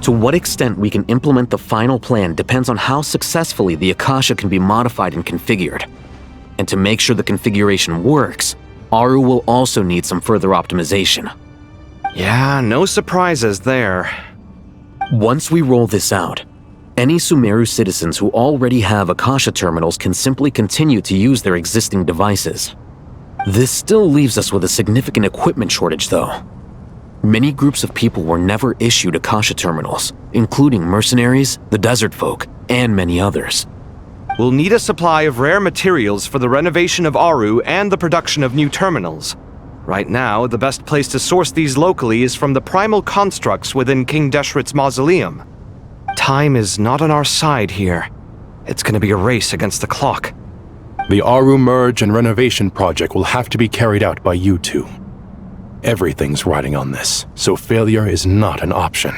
To what extent we can implement the final plan depends on how successfully the Akasha can be modified and configured. And to make sure the configuration works, Aru will also need some further optimization. Yeah, no surprises there. Once we roll this out, any Sumeru citizens who already have Akasha terminals can simply continue to use their existing devices. This still leaves us with a significant equipment shortage, though. Many groups of people were never issued Akasha terminals, including mercenaries, the desert folk, and many others. We'll need a supply of rare materials for the renovation of Aru and the production of new terminals. Right now, the best place to source these locally is from the primal constructs within King Deshret's mausoleum. Time is not on our side here. It's gonna be a race against the clock. The Aru merge and renovation project will have to be carried out by you two. Everything's riding on this, so failure is not an option.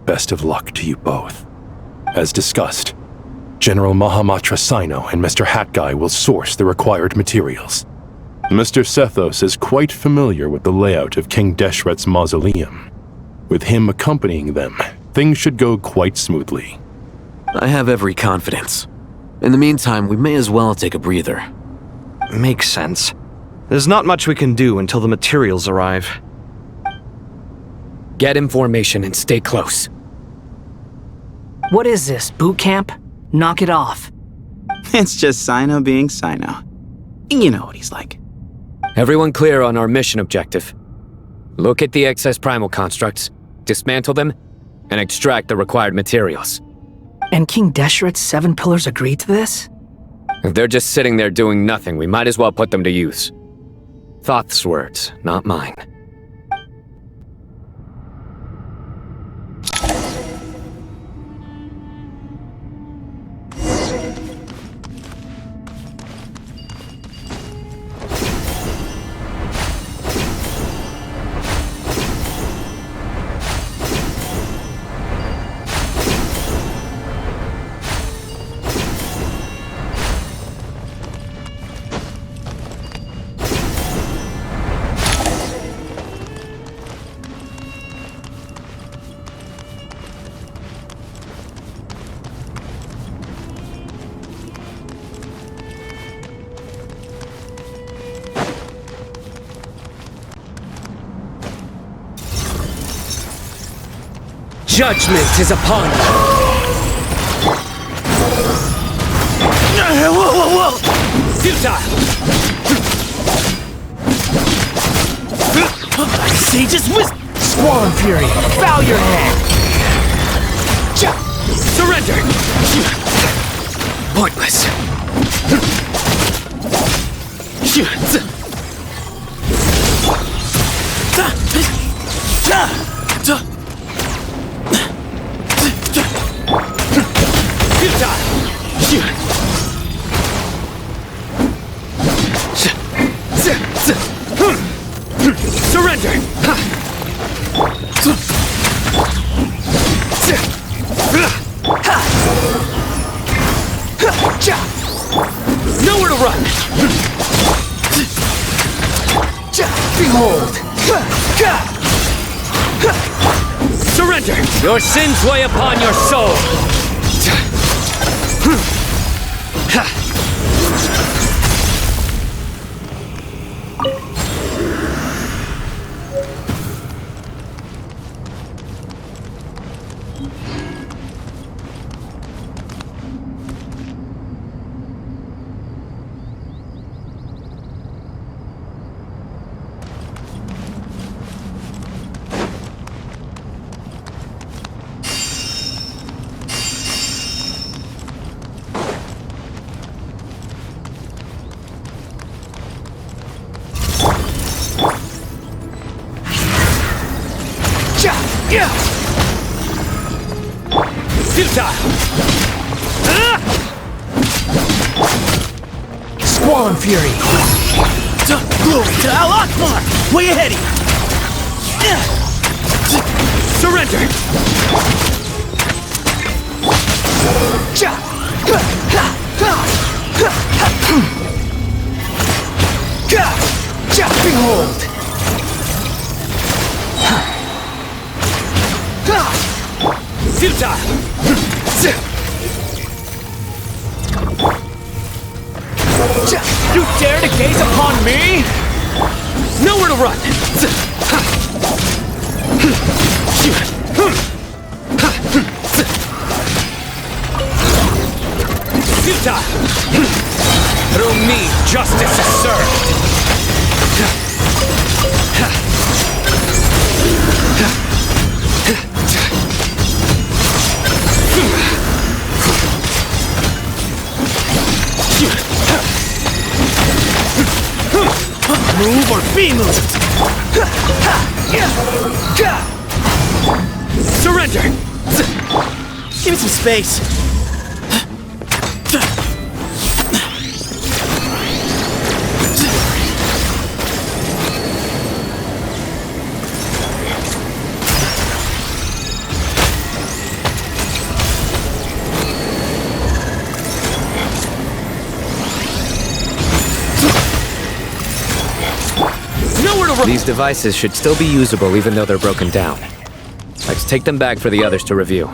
Best of luck to you both. As discussed, General Mahamatra Sino and Mr. Hat Guy will source the required materials. Mr. Sethos is quite familiar with the layout of King Deshret's mausoleum. With him accompanying them, things should go quite smoothly. I have every confidence. In the meantime, we may as well take a breather. Makes sense. There's not much we can do until the materials arrive. Get in formation and stay close. What is this, boot camp? Knock it off. It's just Sino being Sino. You know what he's like. Everyone clear on our mission objective. Look at the excess primal constructs, dismantle them, and extract the required materials. And King Deshret's 7 pillars agreed to this? If they're just sitting there doing nothing, we might as well put them to use. Thoth's words, not mine. Judgment is upon you! Whoa, whoa, whoa! Futile! Sage's wisdom! Squall Fury, bow your head! Surrender! Pointless. Surrender! Nowhere to run! Behold! Surrender! Your sins weigh upon your soul! Squall Fury! Glory to Al Akbar! Way ahead of you! Surrender! Behold! You dare to gaze upon me? Nowhere to run! Futile! Through me, justice is served! Move or be moved! Surrender! Give me some space! These devices should still be usable even though they're broken down. Let's take them back for the others to review.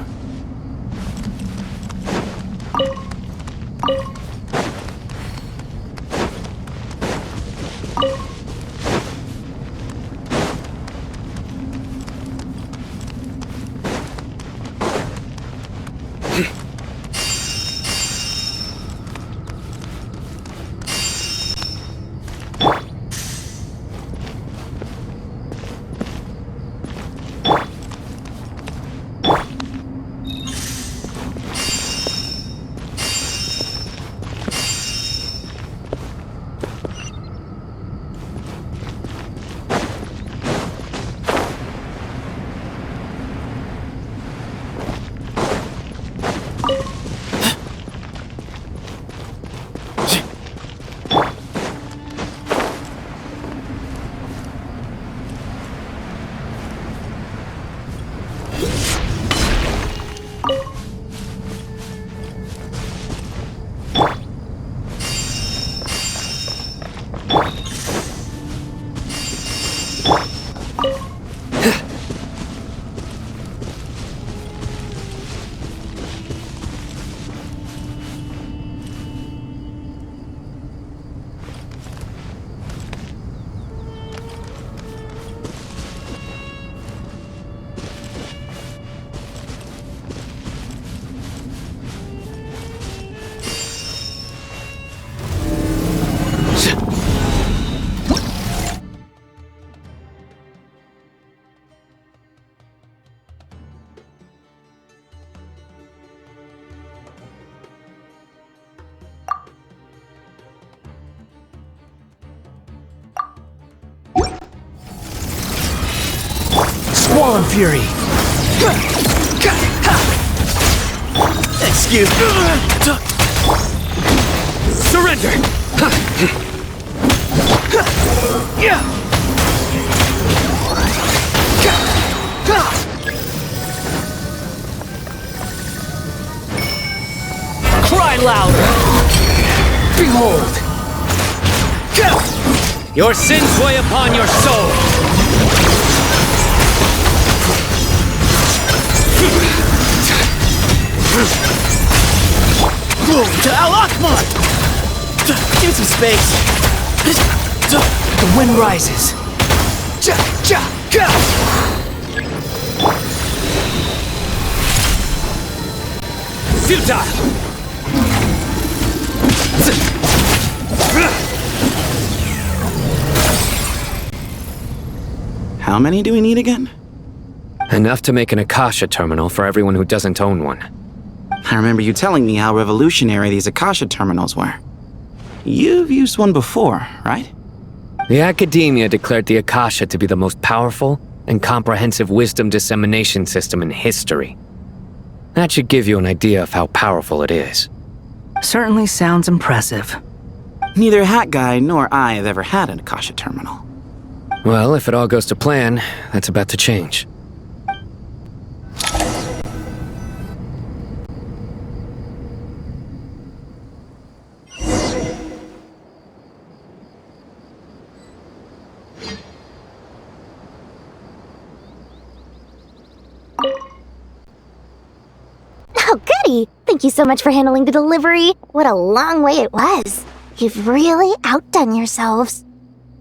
Squall and Fury! Excuse me! Surrender! Cry louder! Behold! Your sins weigh upon your soul! To Al-Akmar! Give me some space. The wind rises. Futile! How many do we need again? Enough to make an Akasha terminal for everyone who doesn't own one. I remember you telling me how revolutionary these Akasha terminals were. You've used one before, right? The Academia declared the Akasha to be the most powerful and comprehensive wisdom dissemination system in history. That should give you an idea of how powerful it is. Certainly sounds impressive. Neither Hat Guy nor I have ever had an Akasha terminal. Well, if it all goes to plan, that's about to change. goody! Thank you so much for handling the delivery. What a long way it was. You've really outdone yourselves.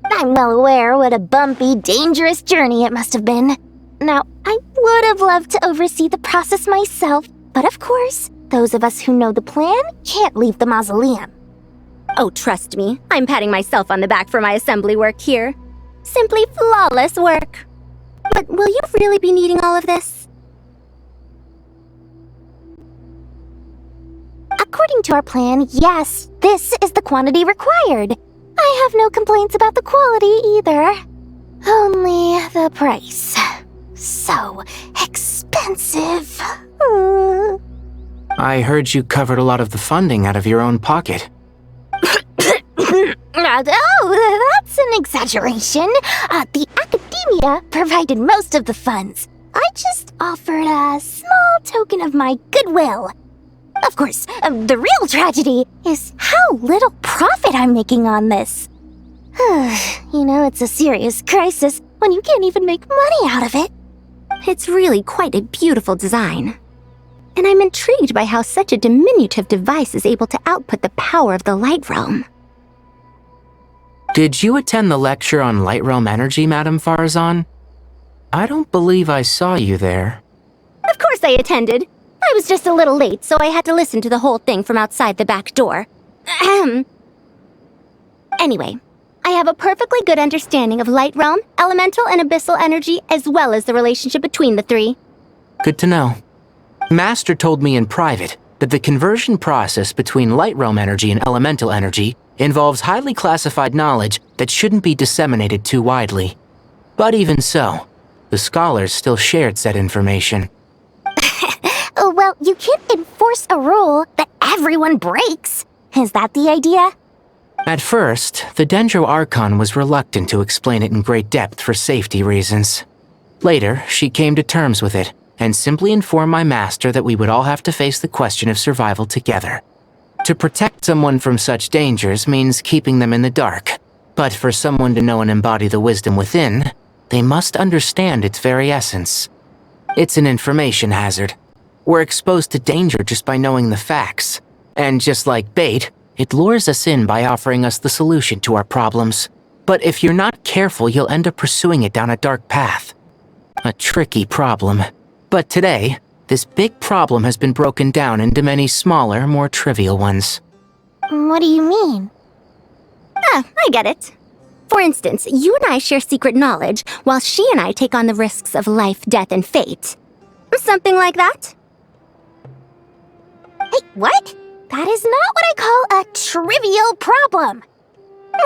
I'm well aware what a bumpy, dangerous journey it must have been. Now, I would have loved to oversee the process myself, but of course, those of us who know the plan can't leave the mausoleum. Oh, trust me, I'm patting myself on the back for my assembly work here. Simply flawless work. But will you really be needing all of this? According to our plan, yes, this is the quantity required. I have no complaints about the quality either. Only the price. So expensive. I heard you covered a lot of the funding out of your own pocket. Oh, that's an exaggeration. The academia provided most of the funds. I just offered a small token of my goodwill. Of course, the real tragedy is how little profit I'm making on this. You know, it's a serious crisis when you can't even make money out of it. It's really quite a beautiful design. And I'm intrigued by how such a diminutive device is able to output the power of the Light Realm. Did you attend the lecture on Light Realm energy, Madame Farazan? I don't believe I saw you there. Of course I attended. I was just a little late, so I had to listen to the whole thing from outside the back door. Ahem. Anyway, I have a perfectly good understanding of Light Realm, elemental and abyssal energy, as well as the relationship between the three. Good to know. Master told me in private that the conversion process between Light Realm energy and elemental energy involves highly classified knowledge that shouldn't be disseminated too widely. But even so, the scholars still shared said information. Well, you can't enforce a rule that everyone breaks. Is that the idea? At first, the Dendro Archon was reluctant to explain it in great depth for safety reasons. Later, she came to terms with it, and simply informed my master that we would all have to face the question of survival together. To protect someone from such dangers means keeping them in the dark, but for someone to know and embody the wisdom within, they must understand its very essence. It's an information hazard. We're exposed to danger just by knowing the facts, and just like bait, it lures us in by offering us the solution to our problems. But if you're not careful, you'll end up pursuing it down a dark path. A tricky problem. But today, this big problem has been broken down into many smaller, more trivial ones. What do you mean? I get it. For instance, you and I share secret knowledge, while she and I take on the risks of life, death, and fate. Something like that? Hey, what? That is not what I call a trivial problem.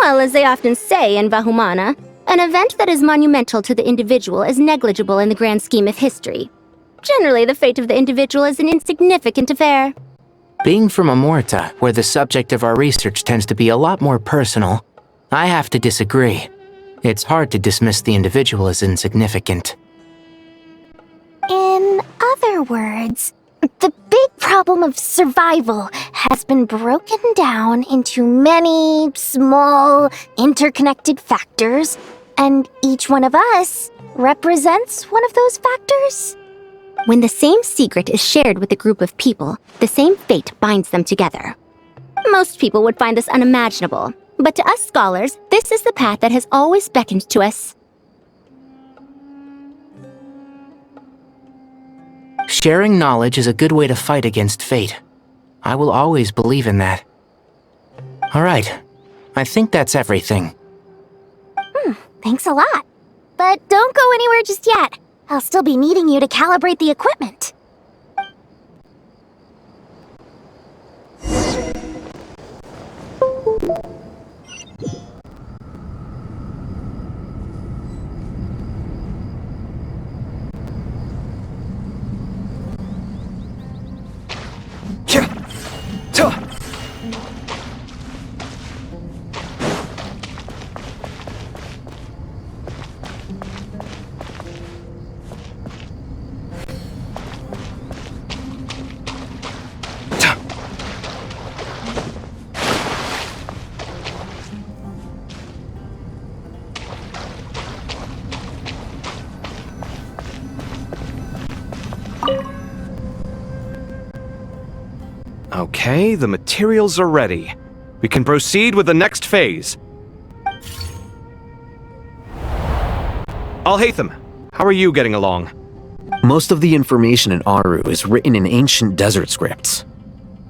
Well, as they often say in Vahumana, an event that is monumental to the individual is negligible in the grand scheme of history. Generally, the fate of the individual is an insignificant affair. Being from Amorta, where the subject of our research tends to be a lot more personal, I have to disagree. It's hard to dismiss the individual as insignificant. In other words, the big problem of survival has been broken down into many small, interconnected factors, and each one of us represents one of those factors. When the same secret is shared with a group of people, the same fate binds them together. Most people would find this unimaginable, but to us scholars, this is the path that has always beckoned to us. Sharing knowledge is a good way to fight against fate. I will always believe in that. All right, I think that's everything. Thanks a lot. But don't go anywhere just yet. I'll still be needing you to calibrate the equipment. Okay, the materials are ready. We can proceed with the next phase. Alhaitham, how are you getting along? Most of the information in Aru is written in ancient desert scripts.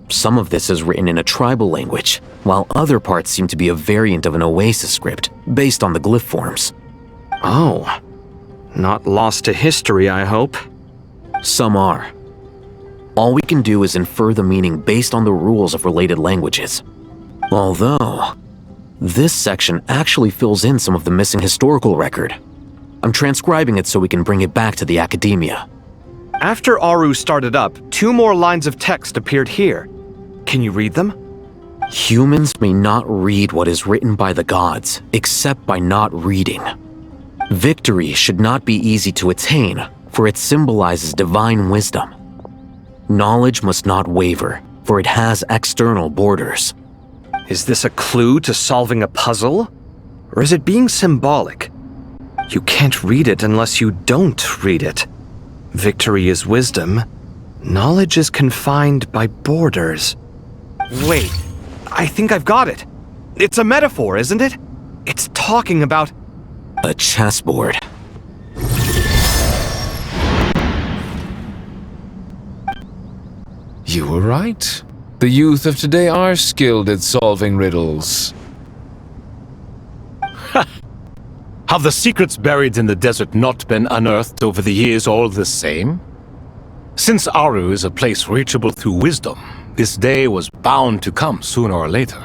Some of this is written in a tribal language, while other parts seem to be a variant of an oasis script, based on the glyph forms. Oh. Not lost to history, I hope. Some are. All we can do is infer the meaning based on the rules of related languages. Although, this section actually fills in some of the missing historical record. I'm transcribing it so we can bring it back to the academia. After Aru started up, 2 more lines of text appeared here. Can you read them? Humans may not read what is written by the gods, except by not reading. Victory should not be easy to attain, for it symbolizes divine wisdom. Knowledge must not waver, for it has external borders. Is this a clue to solving a puzzle? Or is it being symbolic? You can't read it unless you don't read it. Victory is wisdom. Knowledge is confined by borders. Wait, I think I've got it. It's a metaphor, isn't it? It's talking about... A chessboard. You were right. The youth of today are skilled at solving riddles. Have the secrets buried in the desert not been unearthed over the years all the same? Since Aru is a place reachable through wisdom, this day was bound to come sooner or later.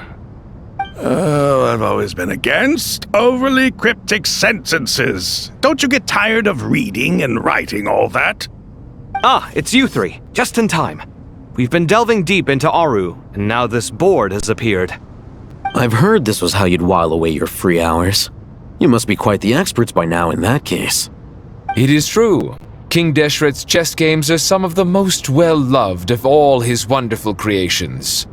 Oh, I've always been against overly cryptic sentences. Don't you get tired of reading and writing all that? Ah, it's you 3. Just in time. We've been delving deep into Aru, and now this board has appeared. I've heard this was how you'd while away your free hours. You must be quite the experts by now in that case. It is true. King Deshret's chess games are some of the most well-loved of all his wonderful creations.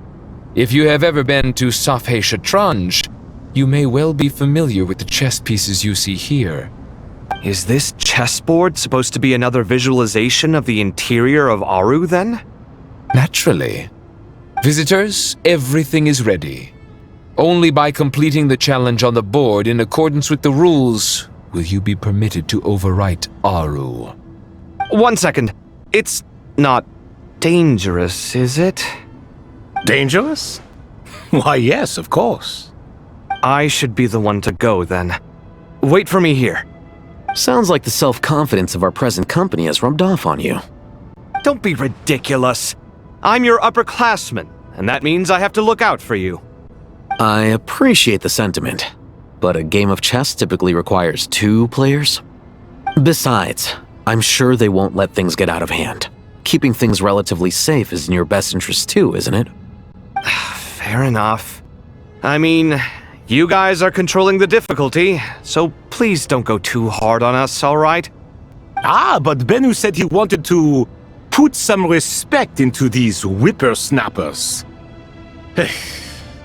If you have ever been to Safhe Shatranj, you may well be familiar with the chess pieces you see here. Is this chessboard supposed to be another visualization of the interior of Aru, then? Naturally. Visitors, everything is ready. Only by completing the challenge on the board in accordance with the rules will you be permitted to overwrite Aru. 1 second. It's not dangerous, is it? Dangerous? Why, yes, of course. I should be the one to go, then. Wait for me here. Sounds like the self-confidence of our present company has rubbed off on you. Don't be ridiculous. I'm your upperclassman, and that means I have to look out for you. I appreciate the sentiment, but a game of chess typically requires 2 players. Besides, I'm sure they won't let things get out of hand. Keeping things relatively safe is in your best interest too, isn't it? Fair enough. I mean, you guys are controlling the difficulty, so please don't go too hard on us, all right? Ah, but Bennu said he wanted to put some respect into these whippersnappers.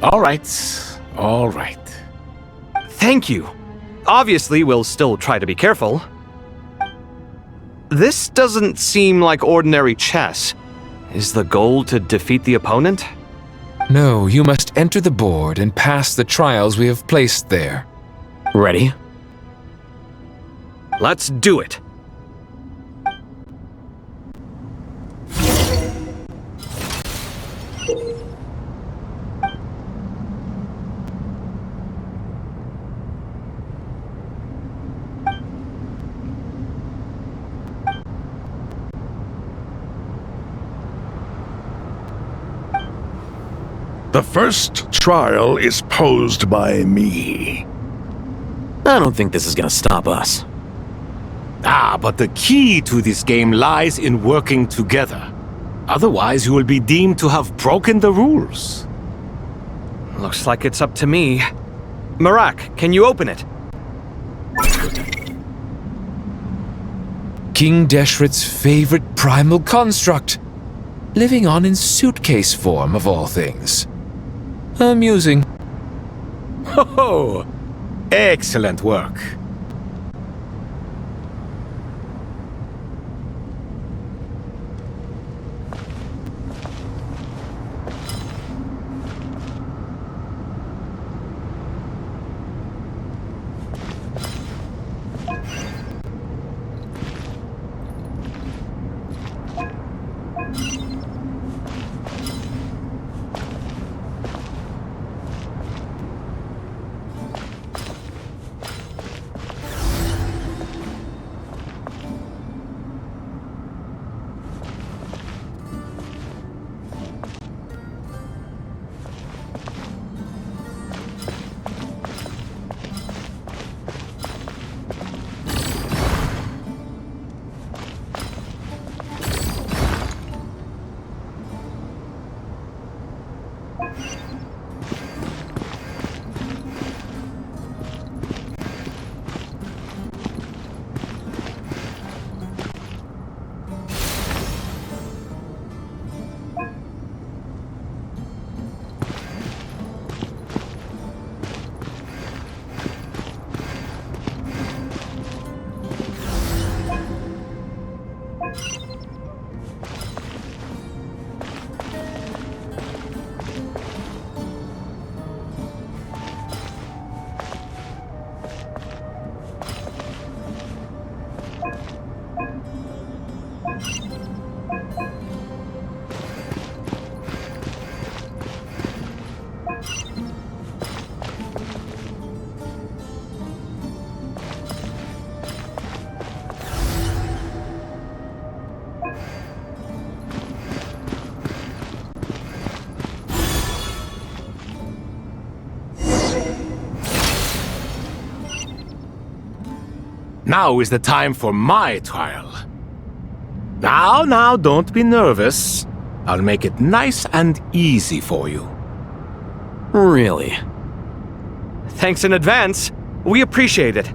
All right, all right. Thank you. Obviously, we'll still try to be careful. This doesn't seem like ordinary chess. Is the goal to defeat the opponent? No, you must enter the board and pass the trials we have placed there. Ready? Let's do it. The first trial is posed by me. I don't think this is gonna stop us. Ah, but the key to this game lies in working together. Otherwise, you will be deemed to have broken the rules. Looks like it's up to me. Marak, can you open it? King Deshret's favorite primal construct. Living on in suitcase form, of all things. Amusing. Oh, excellent work. Now is the time for my trial. Now, don't be nervous. I'll make it nice and easy for you. Really? Thanks in advance. We appreciate it.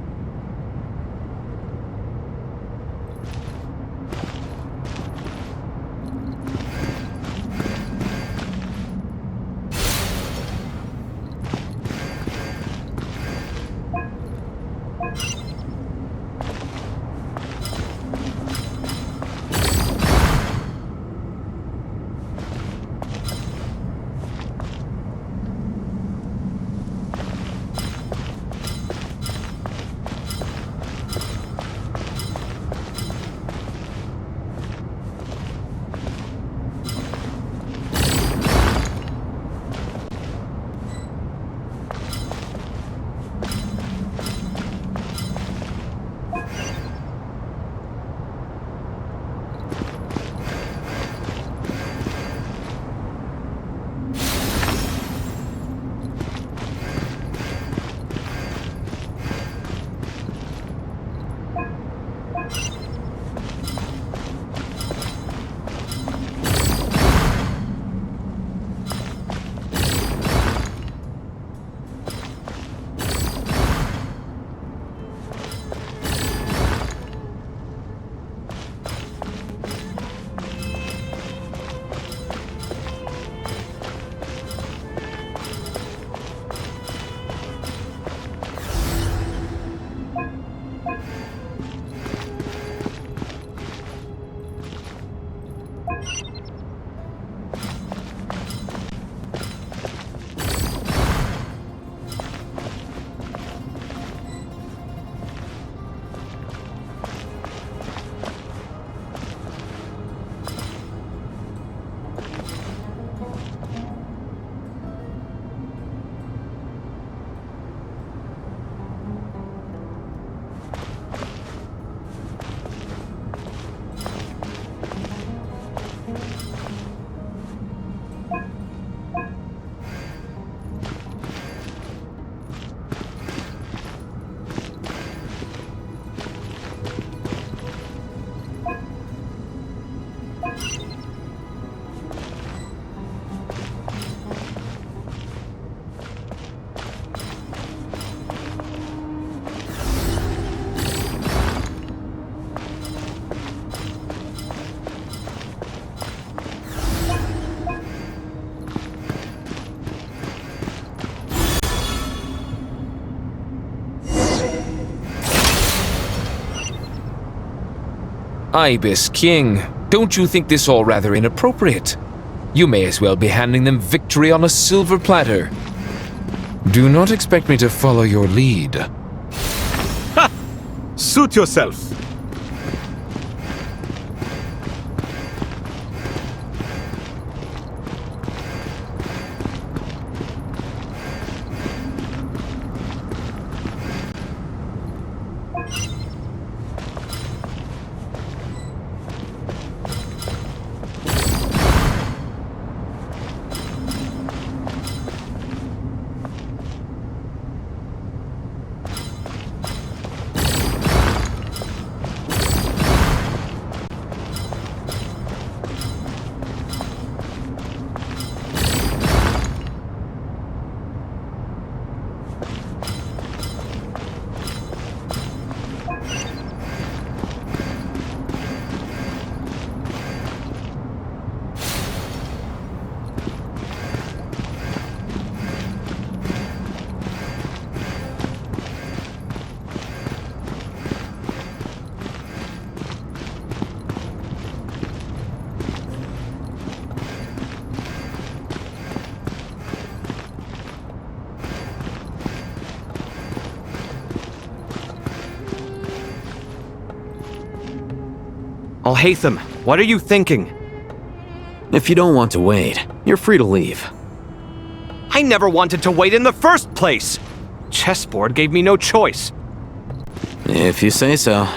Ibis King, don't you think this all rather inappropriate? You may as well be handing them victory on a silver platter. Do not expect me to follow your lead. Ha! Suit yourself. Alhaitham, what are you thinking? If you don't want to wait, you're free to leave. I never wanted to wait in the first place! Chessboard gave me no choice. If you say so.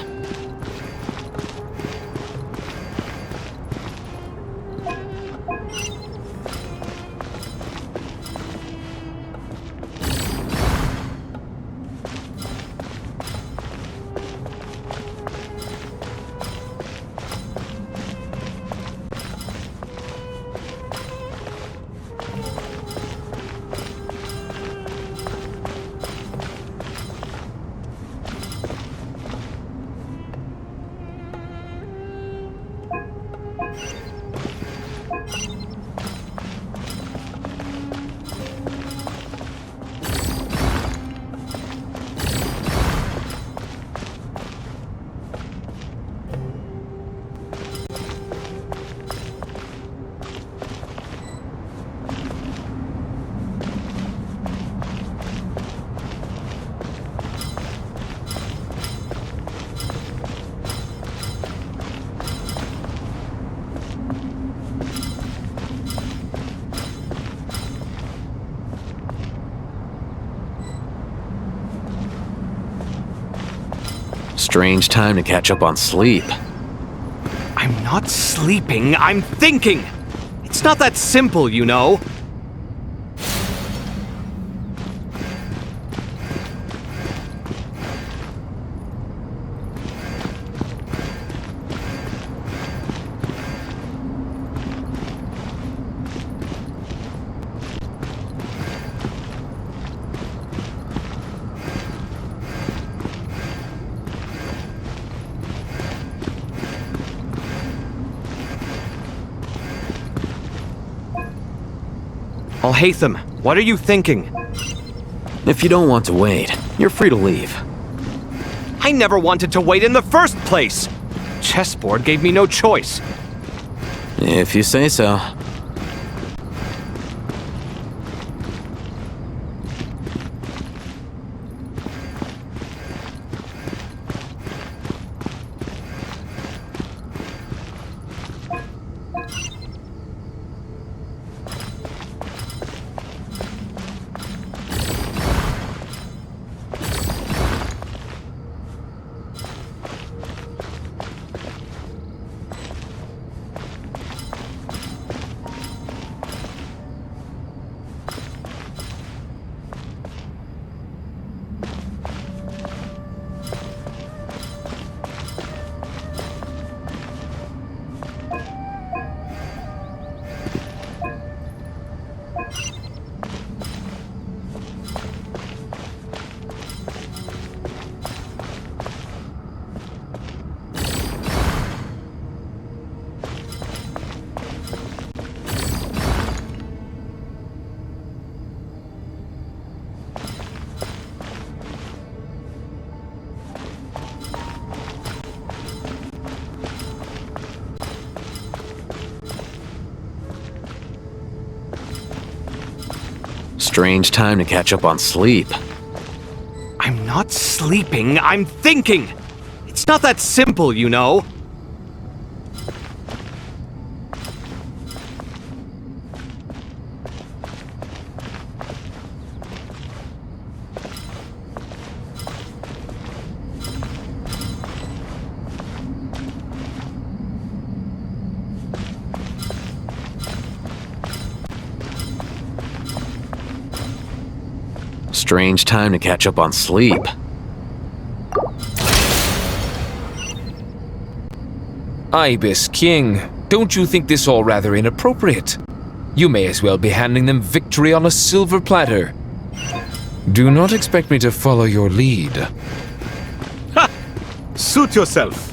Strange time to catch up on sleep. I'm not sleeping, I'm thinking! It's not that simple, you know. Alhaitham, what are you thinking? If you don't want to wait, you're free to leave. I never wanted to wait in the first place! Chessboard gave me no choice. If you say so. Strange time to catch up on sleep. I'm not sleeping, I'm thinking! It's not that simple, you know. Strange time to catch up on sleep. Ibis King, don't you think this all rather inappropriate? You may as well be handing them victory on a silver platter. Do not expect me to follow your lead. Ha! Suit yourself.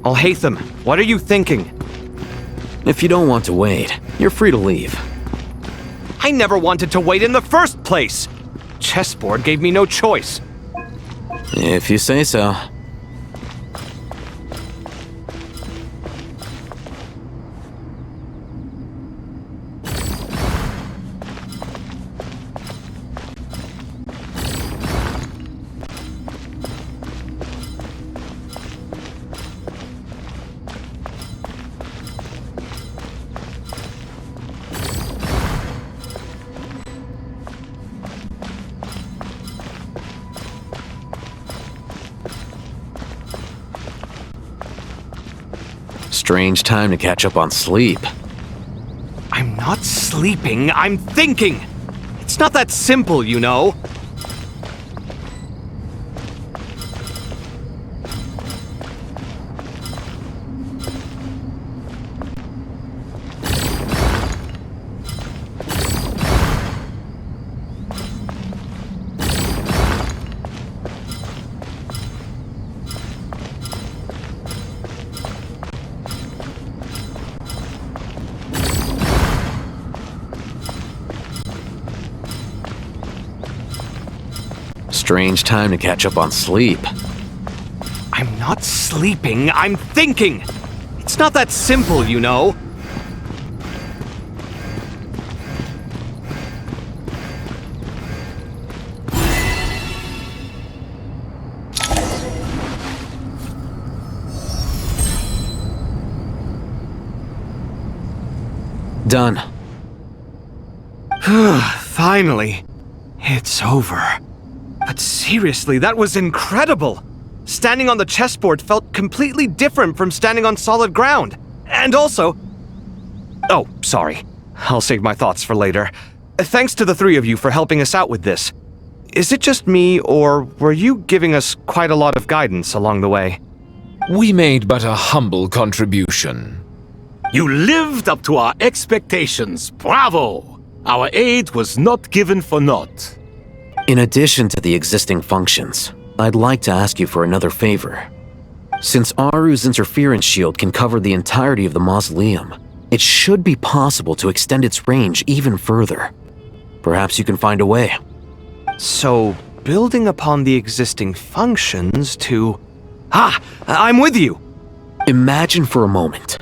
Alhaitham, what are you thinking? If you don't want to wait, you're free to leave. I never wanted to wait in the first place! Chessboard gave me no choice. If you say so. Strange time to catch up on sleep. I'm not sleeping, I'm thinking! It's not that simple, you know. Strange time to catch up on sleep. I'm not sleeping, I'm thinking! It's not that simple, you know. Done. Finally. It's over. But seriously, that was incredible! Standing on the chessboard felt completely different from standing on solid ground. And also... Oh, sorry. I'll save my thoughts for later. Thanks to the three of you for helping us out with this. Is it just me, or were you giving us quite a lot of guidance along the way? We made but a humble contribution. You lived up to our expectations. Bravo! Our aid was not given for naught. In addition to the existing functions, I'd like to ask you for another favor. Since Aru's interference shield can cover the entirety of the mausoleum, it should be possible to extend its range even further. Perhaps you can find a way. So, building upon the existing functions to... I'm with you! Imagine for a moment.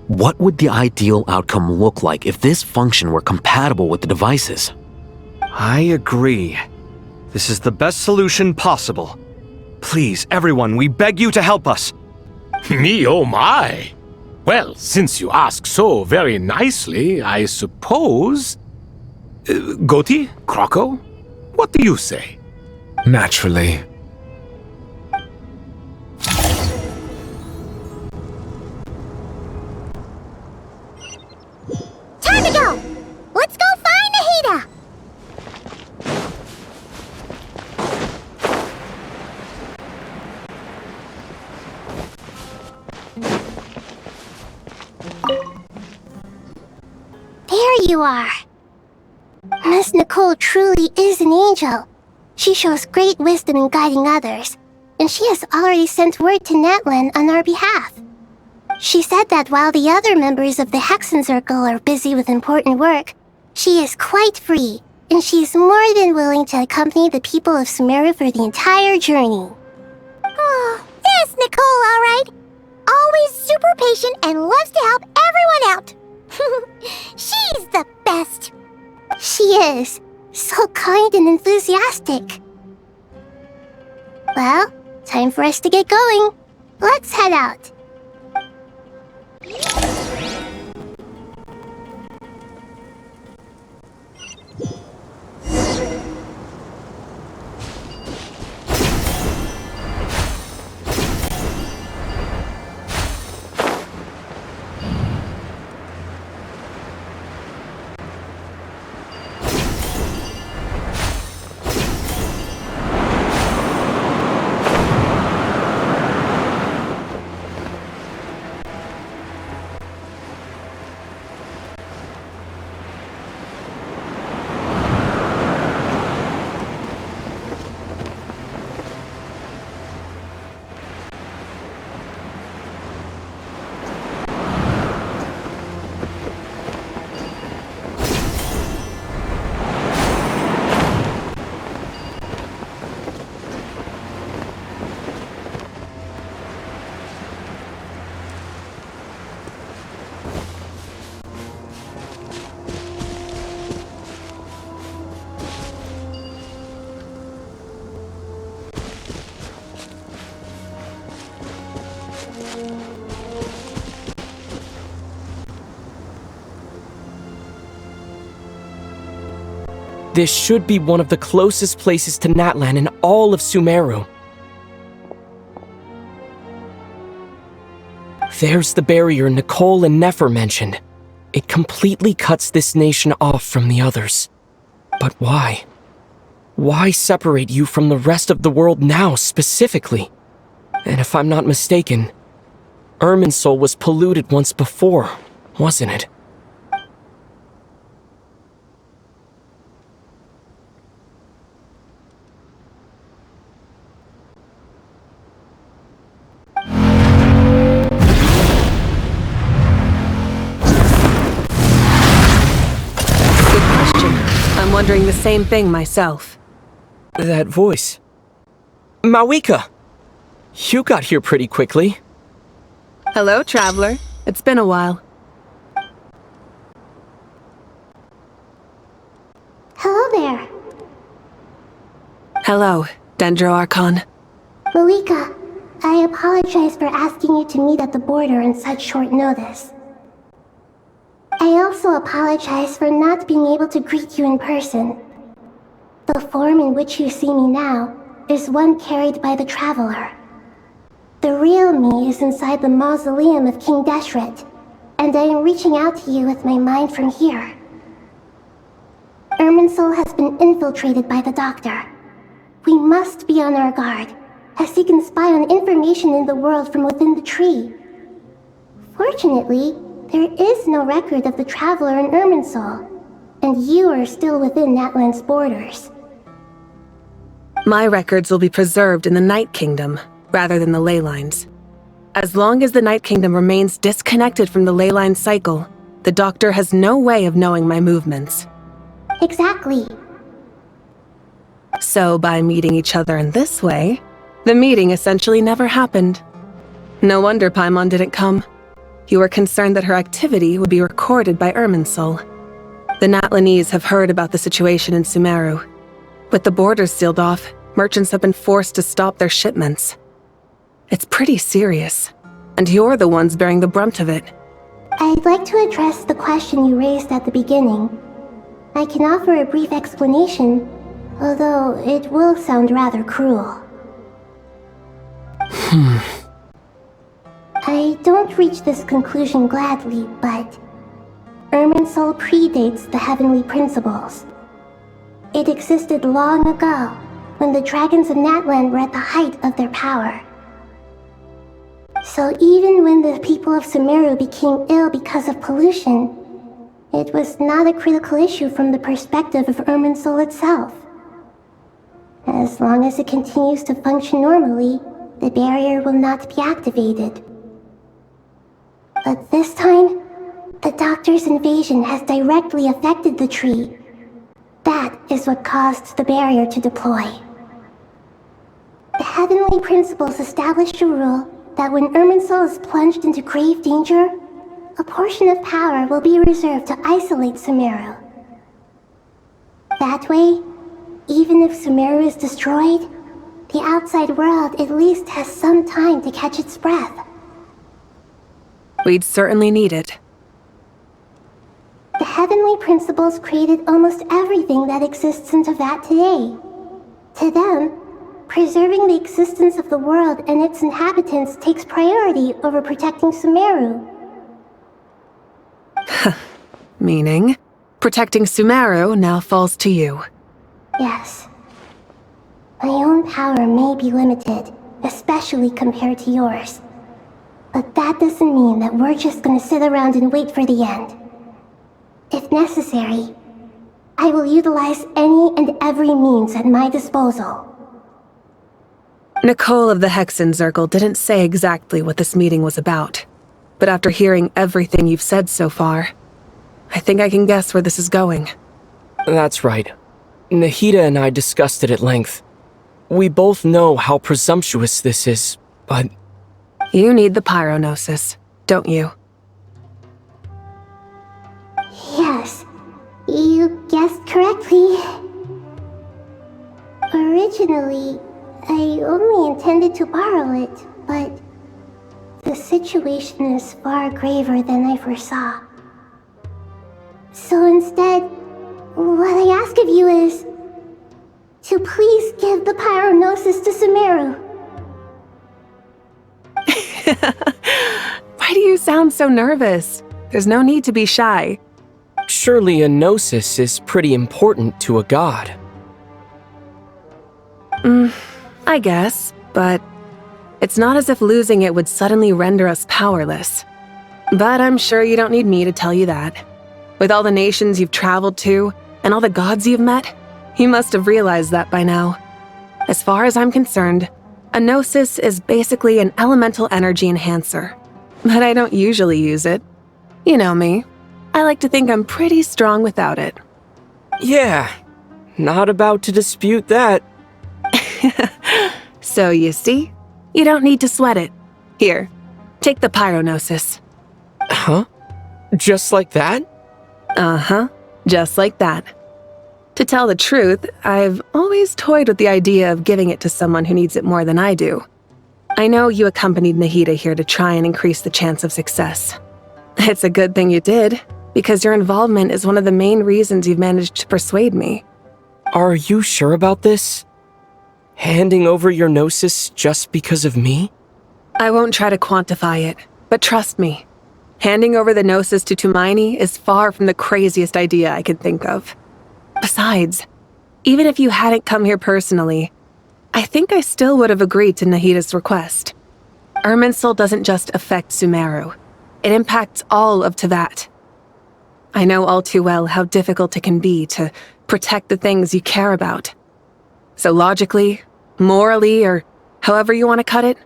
What would the ideal outcome look like if this function were compatible with the devices? I agree. This is the best solution possible. Please, everyone, we beg you to help us. Me, oh my! Well, since you ask so very nicely, I suppose... Goti? Croco? What do you say? Naturally. Time to go! Let's go find Nahida! There you are. Miss Nicole truly is an angel. She shows great wisdom in guiding others, and she has already sent word to Natlan on our behalf. She said that while the other members of the Hexen Circle are busy with important work, she is quite free, and she is more than willing to accompany the people of Sumeru for the entire journey. Oh, there's Nicole, all right. Always super patient and loves to help everyone out. She's the best. She is. So kind and enthusiastic. Well, time for us to get going. Let's head out. This should be one of the closest places to Natlan in all of Sumeru. There's the barrier Nicole and Nefer mentioned. It completely cuts this nation off from the others. But why? Why separate you from the rest of the world now, specifically? And if I'm not mistaken, Irminsul was polluted once before, wasn't it? I'm wondering the same thing myself. That voice. Mawika! You got here pretty quickly. Hello, traveler. It's been a while. Hello there. Hello, Dendro Archon. Mawika, I apologize for asking you to meet at the border on such short notice. I also apologize for not being able to greet you in person. The form in which you see me now is one carried by the Traveler. The real me is inside the mausoleum of King Deshret, and I am reaching out to you with my mind from here. Irminsul has been infiltrated by the Doctor. We must be on our guard, as he can spy on information in the world from within the tree. Fortunately, there is no record of the Traveler in Irminsul, and you are still within Natlan's borders. My records will be preserved in the Night Kingdom, rather than the ley lines. As long as the Night Kingdom remains disconnected from the ley line cycle, the Doctor has no way of knowing my movements. Exactly. So by meeting each other in this way, the meeting essentially never happened. No wonder Paimon didn't come. You were concerned that her activity would be recorded by Irminsul. The Natlanese have heard about the situation in Sumeru. With the borders sealed off, merchants have been forced to stop their shipments. It's pretty serious, and you're the ones bearing the brunt of it. I'd like to address the question you raised at the beginning. I can offer a brief explanation, although it will sound rather cruel. I don't reach this conclusion gladly, but Irminsul predates the Heavenly Principles. It existed long ago, when the dragons of Natlan were at the height of their power. So even when the people of Sumeru became ill because of pollution, it was not a critical issue from the perspective of Irminsul itself. As long as it continues to function normally, the barrier will not be activated. But this time, the Doctor's invasion has directly affected the tree. That is what caused the barrier to deploy. The Heavenly Principles established a rule that when Irminsul is plunged into grave danger, a portion of power will be reserved to isolate Sumeru. That way, even if Sumeru is destroyed, the outside world at least has some time to catch its breath. We'd certainly need it. The Heavenly Principles created almost everything that exists in Teyvat today. To them, preserving the existence of the world and its inhabitants takes priority over protecting Sumeru. Meaning, protecting Sumeru now falls to you. Yes. My own power may be limited, especially compared to yours. But that doesn't mean that we're just gonna sit around and wait for the end. If necessary, I will utilize any and every means at my disposal. Nicole of the Hexen Circle didn't say exactly what this meeting was about, but after hearing everything you've said so far, I think I can guess where this is going. That's right. Nahida and I discussed it at length. We both know how presumptuous this is, but... You need the pyronosis, don't you? Yes, you guessed correctly. Originally, I only intended to borrow it, but the situation is far graver than I foresaw. So instead, what I ask of you is to please give the pyronosis to Sumeru. sound so nervous. There's no need to be shy. Surely a gnosis is pretty important to a god. I guess, but it's not as if losing it would suddenly render us powerless. But I'm sure you don't need me to tell you that. With all the nations you've traveled to, and all the gods you've met, you must have realized that by now. As far as I'm concerned, a gnosis is basically an elemental energy enhancer. But I don't usually use it. You know me. I like to think I'm pretty strong without it. Yeah, not about to dispute that. So you see, you don't need to sweat it. Here, take the pyronosis. Huh? Just like that? Uh-huh, just like that. To tell the truth, I've always toyed with the idea of giving it to someone who needs it more than I do. I know you accompanied Nahida here to try and increase the chance of success. It's a good thing you did, because your involvement is one of the main reasons you've managed to persuade me. Are you sure about this? Handing over your gnosis just because of me? I won't try to quantify it, but trust me. Handing over the gnosis to Tumaini is far from the craziest idea I could think of. Besides, even if you hadn't come here personally, I think I still would have agreed to Nahida's request. Irminsul doesn't just affect Sumeru. It impacts all of Teyvat. I know all too well how difficult it can be to protect the things you care about. So logically, morally, or however you want to cut it,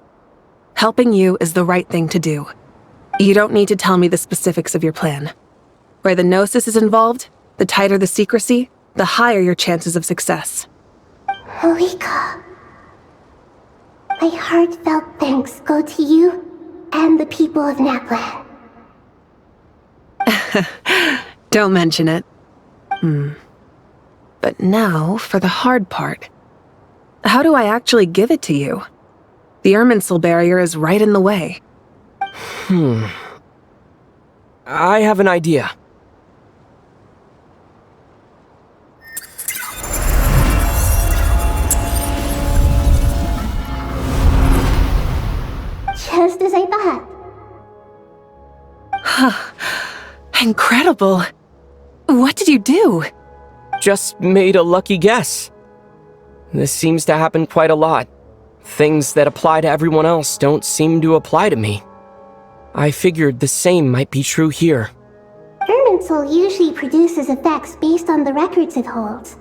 helping you is the right thing to do. You don't need to tell me the specifics of your plan. Where the gnosis is involved, the tighter the secrecy, the higher your chances of success. Malika, my heartfelt thanks go to you and the people of Naplan. Don't mention it. But now for the hard part. How do I actually give it to you? The Irminsul barrier is right in the way. I have an idea. Just as I thought. Incredible. What did you do? Just made a lucky guess. This seems to happen quite a lot. Things that apply to everyone else don't seem to apply to me. I figured the same might be true here. Irminsul usually produces effects based on the records it holds.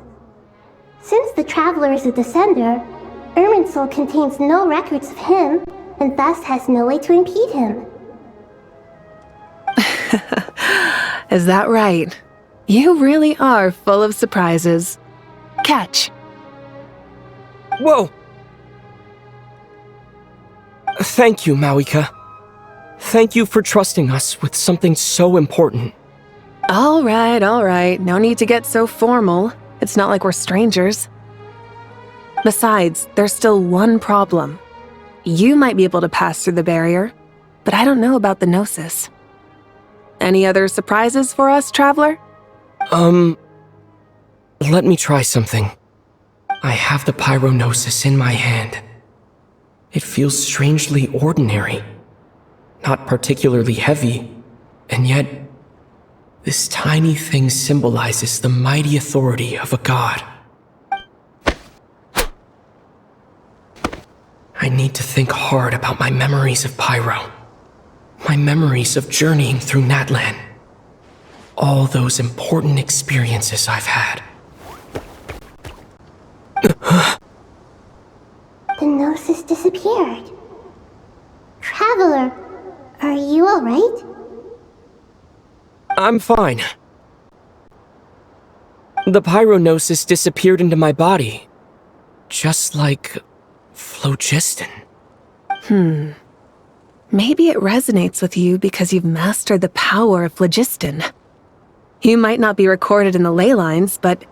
Since the Traveler is a Descender, Irminsul contains no records of him, and thus has no way to impede him. Is that right? You really are full of surprises. Catch. Whoa! Thank you, Mawika. Thank you for trusting us with something so important. All right. No need to get so formal. It's not like we're strangers. Besides, there's still one problem. You might be able to pass through the barrier, but I don't know about the Gnosis. Any other surprises for us, Traveler? Let me try something. I have the Pyronosis in my hand. It feels strangely ordinary. Not particularly heavy, and yet, this tiny thing symbolizes the mighty authority of a god. I need to think hard about my memories of Pyro. My memories of journeying through Natlan. All those important experiences I've had. The Gnosis disappeared. Traveler, are you alright? I'm fine. The Pyronosis disappeared into my body. Just like phlogiston. Maybe it resonates with you because you've mastered the power of phlogiston. You might not be recorded in the ley lines, but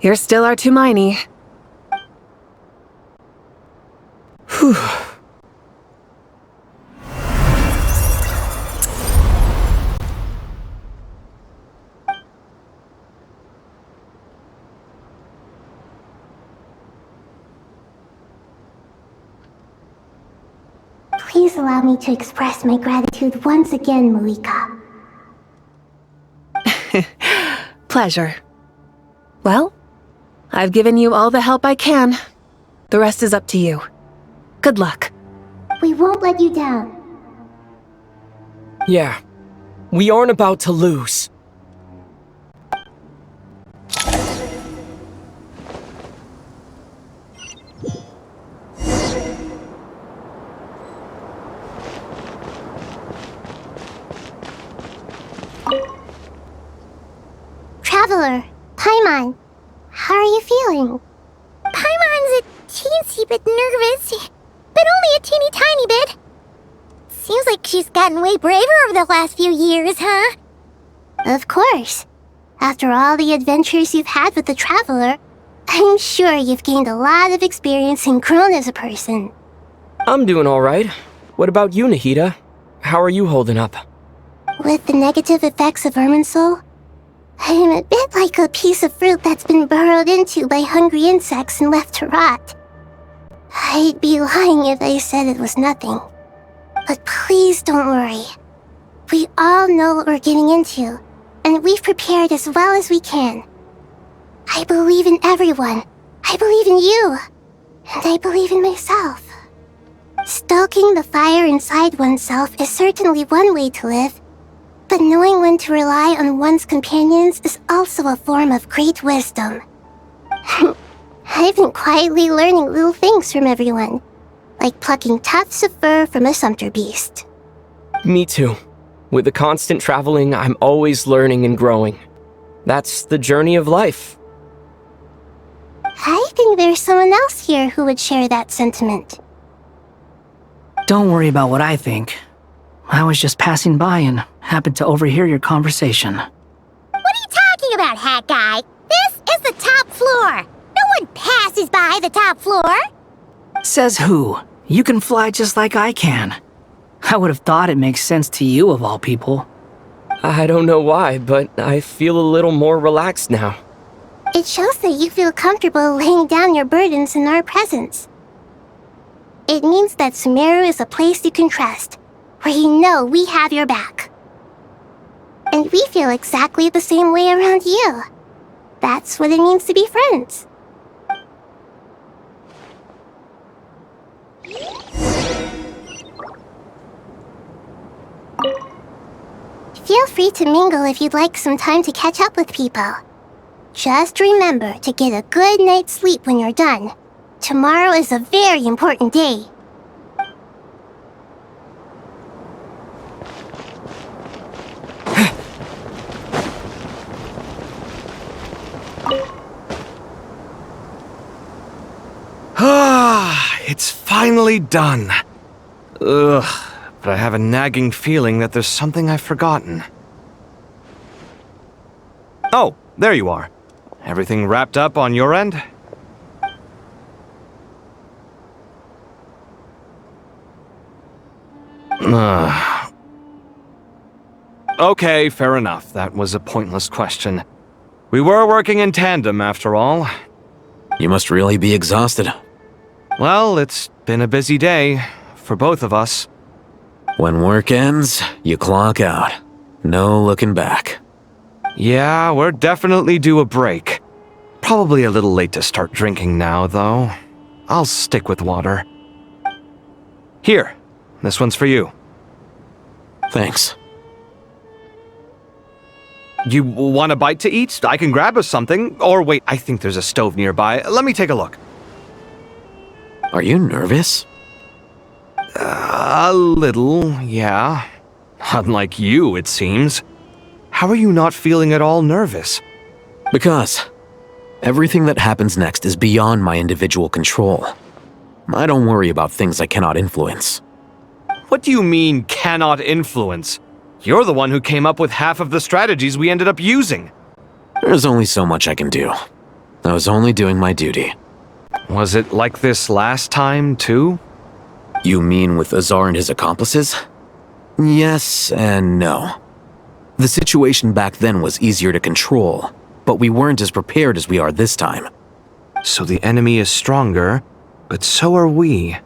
you're still our Tumaini. Whew. Please please allow me to express my gratitude once again, Malika. Pleasure. Well, I've given you all the help I can. The rest is up to you. Good luck. We won't let you down. Yeah, we aren't about to lose. Traveler, Paimon, how are you feeling? Paimon's a teensy bit nervous, but only a teeny tiny bit. Seems like she's gotten way braver over the last few years, huh? Of course. After all the adventures you've had with the Traveler, I'm sure you've gained a lot of experience and grown as a person. I'm doing alright. What about you, Nahida? How are you holding up? With the negative effects of Irminsul, I am a bit like a piece of fruit that's been burrowed into by hungry insects and left to rot. I'd be lying if I said it was nothing. But please don't worry. We all know what we're getting into, and we've prepared as well as we can. I believe in everyone. I believe in you. And I believe in myself. Stoking the fire inside oneself is certainly one way to live, but knowing when to rely on one's companions is also a form of great wisdom. I've been quietly learning little things from everyone, like plucking tufts of fur from a sumpter beast. Me too. With the constant traveling, I'm always learning and growing. That's the journey of life. I think there's someone else here who would share that sentiment. Don't worry about what I think. I was just passing by and happened to overhear your conversation. What are you talking about, Hat Guy? This is the top floor. No one passes by the top floor. Says who? You can fly just like I can. I would have thought it makes sense to you of all people. I don't know why, but I feel a little more relaxed now. It shows that you feel comfortable laying down your burdens in our presence. It means that Sumeru is a place you can trust, where you know we have your back. And we feel exactly the same way around you. That's what it means to be friends. Feel free to mingle if you'd like some time to catch up with people. Just remember to get a good night's sleep when you're done. Tomorrow is a very important day. It's finally done. Ugh, but I have a nagging feeling that there's something I've forgotten. Oh, there you are. Everything wrapped up on your end? Okay, fair enough. That was a pointless question. We were working in tandem, after all. You must really be exhausted. Well, it's been a busy day for both of us. When work ends, you clock out. No looking back. Yeah, we're definitely due a break. Probably a little late to start drinking now, though. I'll stick with water. Here, this one's for you. Thanks. You want a bite to eat? I can grab us something. Or wait, I think there's a stove nearby. Let me take a look. Are you nervous? A little, yeah. Unlike you, it seems. How are you not feeling at all nervous? Because everything that happens next is beyond my individual control. I don't worry about things I cannot influence. What do you mean, cannot influence? You're the one who came up with half of the strategies we ended up using. There's only so much I can do. I was only doing my duty. Was it like this last time, too? You mean with Azar and his accomplices? Yes and no. The situation back then was easier to control, but we weren't as prepared as we are this time. So the enemy is stronger, but so are we.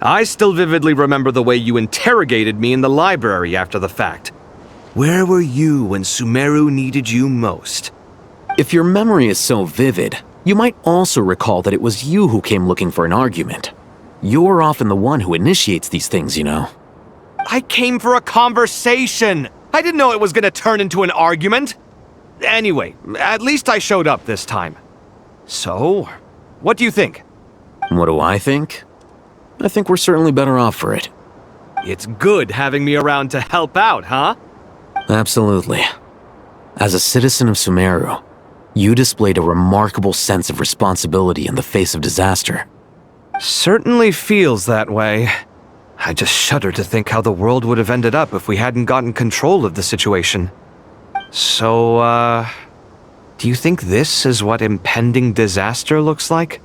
I still vividly remember the way you interrogated me in the library after the fact. Where were you when Sumeru needed you most? If your memory is so vivid, you might also recall that it was you who came looking for an argument. You're often the one who initiates these things, you know. I came for a conversation! I didn't know it was gonna turn into an argument! Anyway, at least I showed up this time. So, what do you think? What do I think? I think we're certainly better off for it. It's good having me around to help out, huh? Absolutely. As a citizen of Sumeru, you displayed a remarkable sense of responsibility in the face of disaster. Certainly feels that way. I just shudder to think how the world would have ended up if we hadn't gotten control of the situation. So, do you think this is what impending disaster looks like?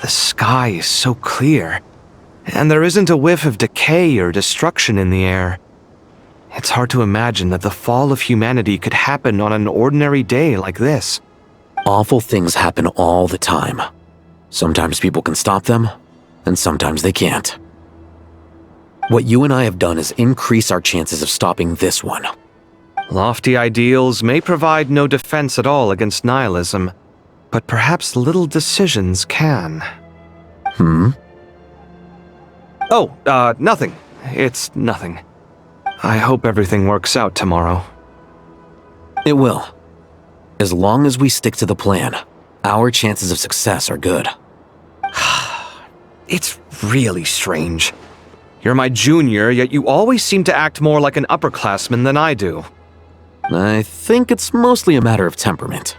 The sky is so clear, and there isn't a whiff of decay or destruction in the air. It's hard to imagine that the fall of humanity could happen on an ordinary day like this. Awful things happen all the time. Sometimes people can stop them, and sometimes they can't. What you and I have done is increase our chances of stopping this one. Lofty ideals may provide no defense at all against nihilism, but perhaps little decisions can. Oh, nothing. It's nothing. I hope everything works out tomorrow. It will. As long as we stick to the plan, our chances of success are good. It's really strange. You're my junior, yet you always seem to act more like an upperclassman than I do. I think it's mostly a matter of temperament.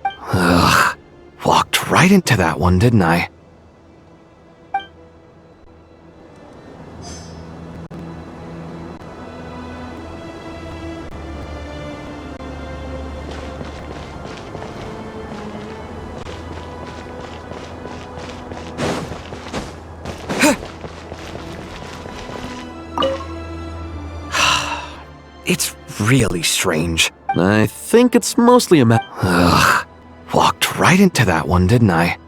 Ugh. Walked right into that one, didn't I? It's really strange. I think it's mostly a matter. Ugh. Walked right into that one, didn't I?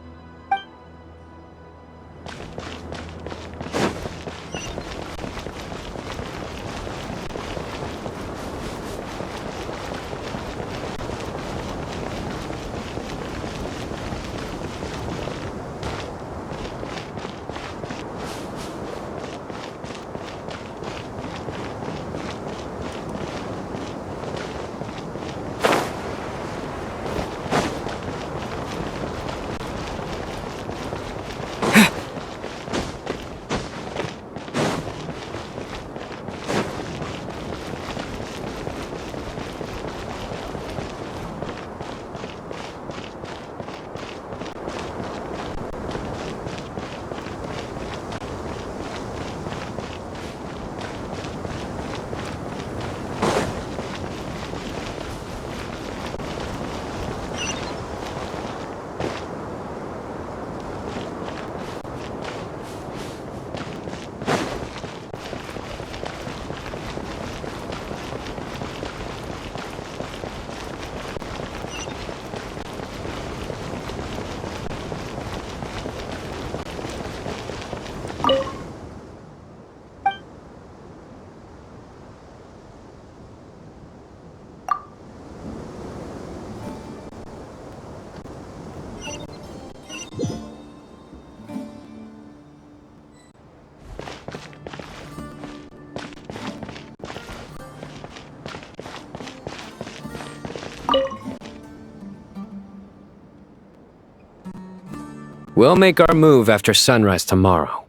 We'll make our move after sunrise tomorrow.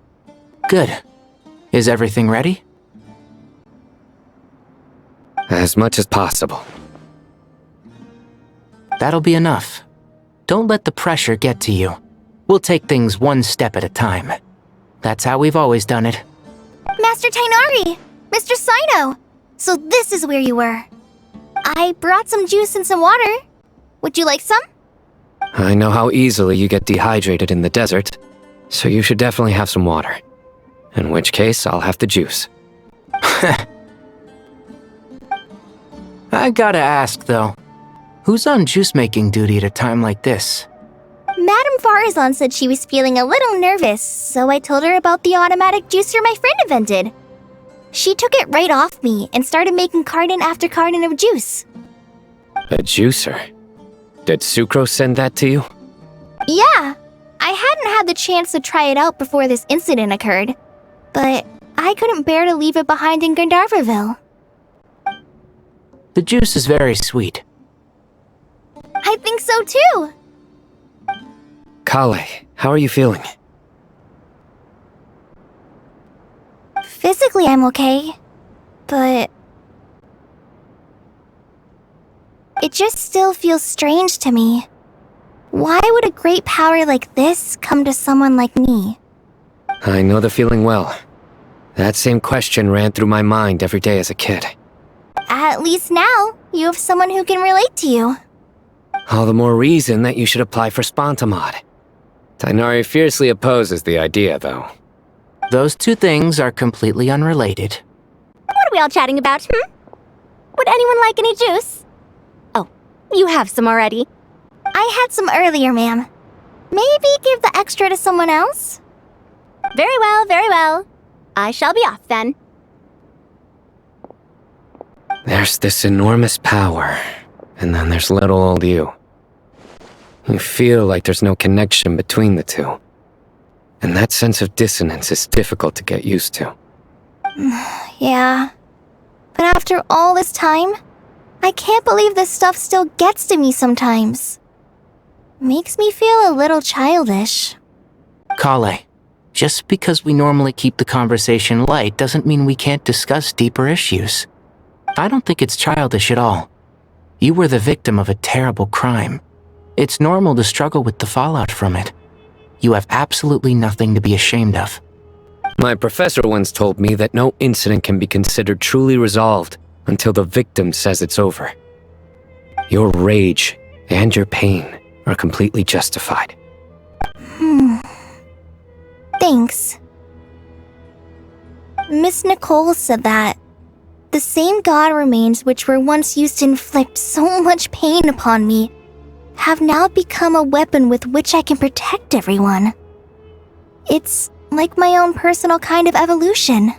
Good. Is everything ready? As much as possible. That'll be enough. Don't let the pressure get to you. We'll take things one step at a time. That's how we've always done it. Master Tainari! Mr. Sino! So this is where you were. I brought some juice and some water. Would you like some? I know how easily you get dehydrated in the desert, so you should definitely have some water. In which case, I'll have the juice. I gotta ask, though. Who's on juice-making duty at a time like this? Madame Farazan said she was feeling a little nervous, so I told her about the automatic juicer my friend invented. She took it right off me and started making carton after carton of juice. A juicer? Did Sucrose send that to you? Yeah, I hadn't had the chance to try it out before this incident occurred, but I couldn't bear to leave it behind in Gandharvaville. The juice is very sweet. I think so too. Kale, how are you feeling? Physically, I'm okay, but it just still feels strange to me. Why would a great power like this come to someone like me? I know the feeling well. That same question ran through my mind every day as a kid. At least now, you have someone who can relate to you. All the more reason that you should apply for Spontamod. Tighnari fiercely opposes the idea, though. Those two things are completely unrelated. What are we all chatting about, Would anyone like any juice? Oh, you have some already. I had some earlier, ma'am. Maybe give the extra to someone else? Very well, very well. I shall be off then. There's this enormous power, and then there's little old you. You feel like there's no connection between the two. And that sense of dissonance is difficult to get used to. Yeah. But after all this time, I can't believe this stuff still gets to me sometimes. Makes me feel a little childish. Kale, just because we normally keep the conversation light doesn't mean we can't discuss deeper issues. I don't think it's childish at all. You were the victim of a terrible crime. It's normal to struggle with the fallout from it. You have absolutely nothing to be ashamed of. My professor once told me that no incident can be considered truly resolved until the victim says it's over. Your rage and your pain are completely justified. Thanks. Miss Nicole said that the same god remains which were once used to inflict so much pain upon me have now become a weapon with which I can protect everyone. It's like my own personal kind of evolution.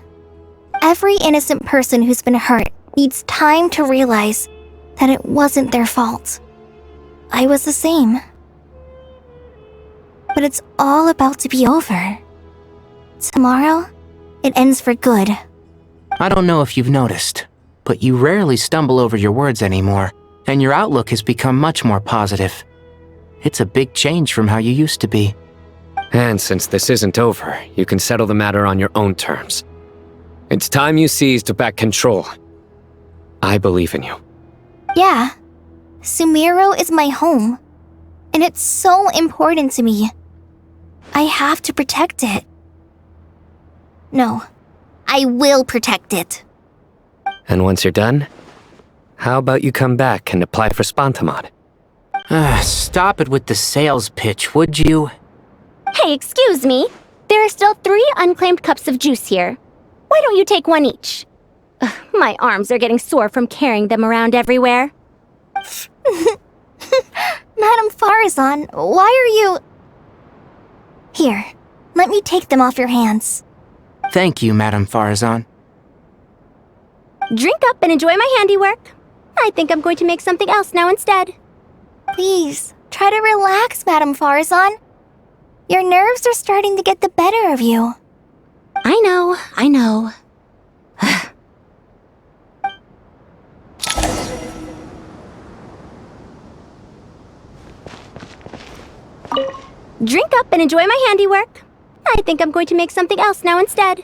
Every innocent person who's been hurt needs time to realize that it wasn't their fault. I was the same. But it's all about to be over. Tomorrow, it ends for good. I don't know if you've noticed, but you rarely stumble over your words anymore, and your outlook has become much more positive. It's a big change from how you used to be. And since this isn't over, you can settle the matter on your own terms. It's time you seized back control. I believe in you. Yeah. Sumeru is my home. And it's so important to me. I have to protect it. No. I will protect it. And once you're done, how about you come back and apply for Spontamod? Stop it with the sales pitch, would you? Hey, excuse me. There are still 3 unclaimed cups of juice here. Why don't you take one each? Ugh, my arms are getting sore from carrying them around everywhere. Madame Farazan, why are you... Here, let me take them off your hands. Thank you, Madame Farazan. Drink up and enjoy my handiwork. I think I'm going to make something else now instead. Please, try to relax, Madame Farazan. Your nerves are starting to get the better of you. I know. Drink up and enjoy my handiwork. I think I'm going to make something else now instead.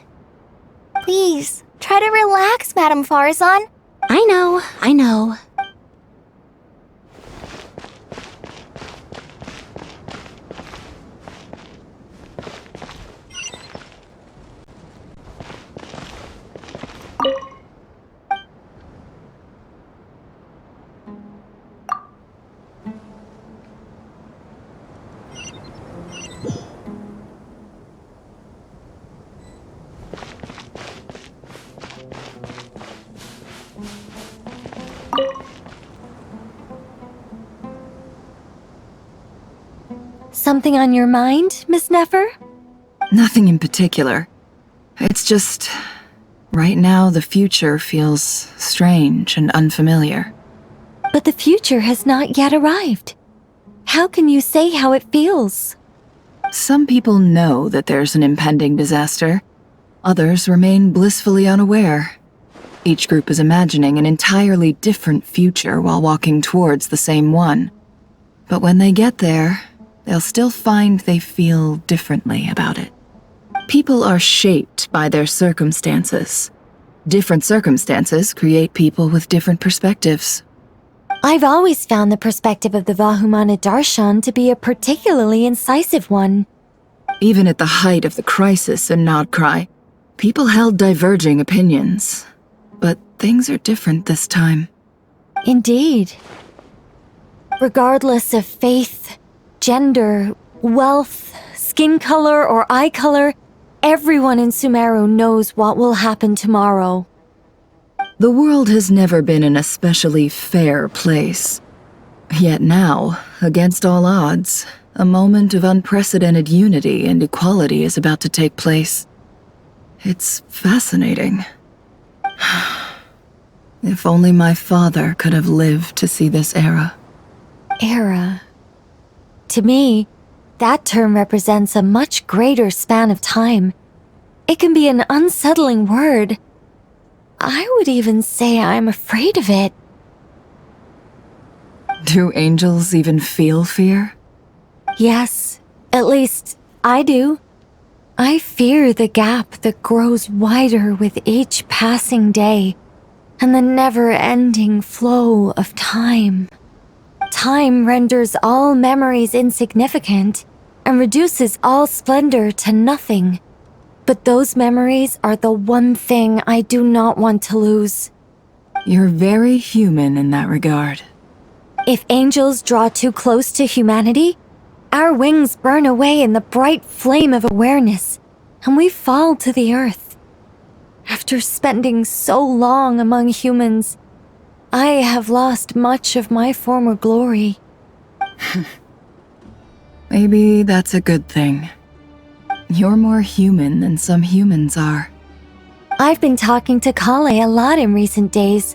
Please, try to relax, Madame Farazan. I know. something on your mind, Miss Nefer? Nothing in particular. It's just... right now, the future feels strange and unfamiliar. But the future has not yet arrived. How can you say how it feels? Some people know that there's an impending disaster. Others remain blissfully unaware. Each group is imagining an entirely different future while walking towards the same one. But when they get there, they'll still find they feel differently about it. People are shaped by their circumstances. Different circumstances create people with different perspectives. I've always found the perspective of the Vahumana Darshan to be a particularly incisive one. Even at the height of the crisis in Nodcry, people held diverging opinions. But things are different this time. Indeed. Regardless of faith, gender, wealth, skin color, or eye color, everyone in Sumeru knows what will happen tomorrow. The world has never been an especially fair place. Yet now, against all odds, a moment of unprecedented unity and equality is about to take place. It's fascinating. If only my father could have lived to see this era. Era. To me, that term represents a much greater span of time. It can be an unsettling word. I would even say I'm afraid of it. Do angels even feel fear? Yes, at least I do. I fear the gap that grows wider with each passing day, and the never-ending flow of time. Time renders all memories insignificant, and reduces all splendor to nothing. But those memories are the one thing I do not want to lose. You're very human in that regard. If angels draw too close to humanity, our wings burn away in the bright flame of awareness, and we fall to the earth. After spending so long among humans, I have lost much of my former glory. Maybe that's a good thing. You're more human than some humans are. I've been talking to Kale a lot in recent days.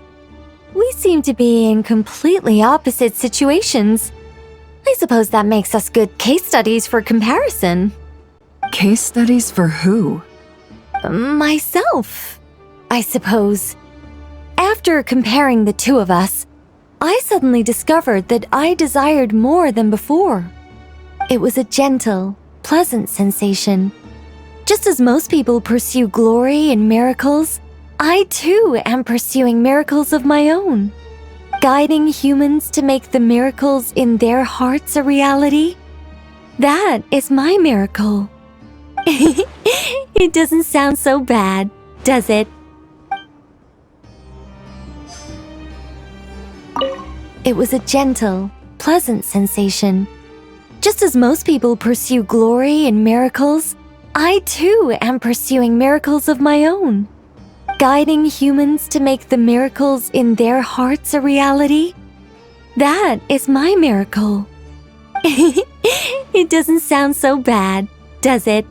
We seem to be in completely opposite situations. I suppose that makes us good case studies for comparison. Case studies for who? Myself, I suppose. After comparing the two of us, I suddenly discovered that I desired more than before. It was a gentle, pleasant sensation. Just as most people pursue glory and miracles, I too am pursuing miracles of my own. Guiding humans to make the miracles in their hearts a reality. That is my miracle. It doesn't sound so bad, does it? It was a gentle, pleasant sensation. Just as most people pursue glory and miracles, I too am pursuing miracles of my own. Guiding humans to make the miracles in their hearts a reality. That is my miracle. It doesn't sound so bad, does it?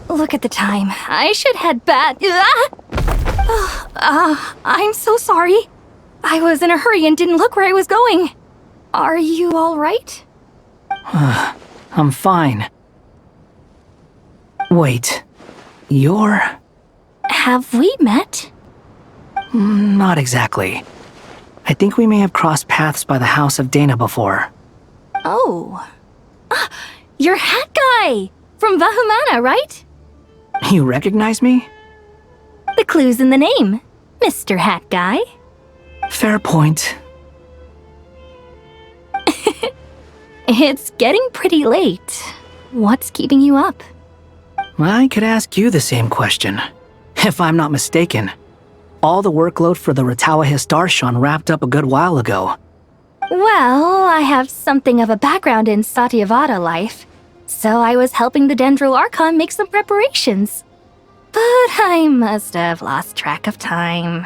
Look at the time. I should head back. I'm so sorry. I was in a hurry and didn't look where I was going. Are you alright? I'm fine. Wait, you're... Have we met? Not exactly. I think we may have crossed paths by the house of Dana before. Oh. You're Hat Guy! From Vahumana, right? You recognize me? The clue's in the name, Mr. Hat Guy. Fair point. It's getting pretty late. What's keeping you up? I could ask you the same question. If I'm not mistaken, all the workload for the Ratawa Histarshan wrapped up a good while ago. Well, I have something of a background in Satyavada life, so I was helping the Dendro Archon make some preparations. But I must have lost track of time.